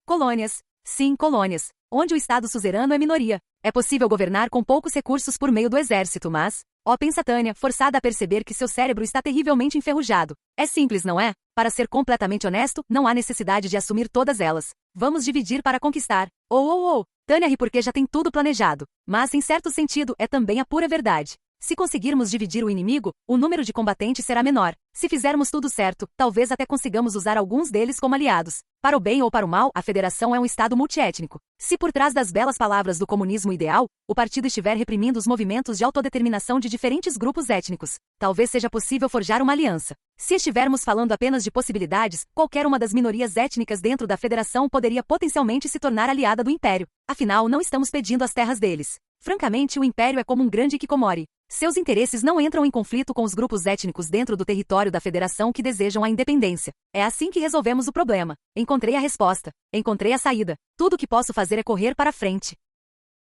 Colônias. Sim, colônias. Onde o Estado suzerano é minoria. É possível governar com poucos recursos por meio do exército, mas... pensa Tânia, forçada a perceber que seu cérebro está terrivelmente enferrujado. É simples, não é? Para ser completamente honesto, não há necessidade de assumir todas elas. Vamos dividir para conquistar. Tânia ri porque já tem tudo planejado. Mas, em certo sentido, é também a pura verdade. Se conseguirmos dividir o inimigo, o número de combatentes será menor. Se fizermos tudo certo, talvez até consigamos usar alguns deles como aliados. Para o bem ou para o mal, a Federação é um Estado multiétnico. Se por trás das belas palavras do comunismo ideal, o partido estiver reprimindo os movimentos de autodeterminação de diferentes grupos étnicos, talvez seja possível forjar uma aliança. Se estivermos falando apenas de possibilidades, qualquer uma das minorias étnicas dentro da Federação poderia potencialmente se tornar aliada do Império. Afinal, não estamos pedindo as terras deles. Francamente, o Império é como um grande hikikomori. Seus interesses não entram em conflito com os grupos étnicos dentro do território da Federação que desejam a independência. É assim que resolvemos o problema. Encontrei a resposta. Encontrei a saída. Tudo o que posso fazer é correr para frente.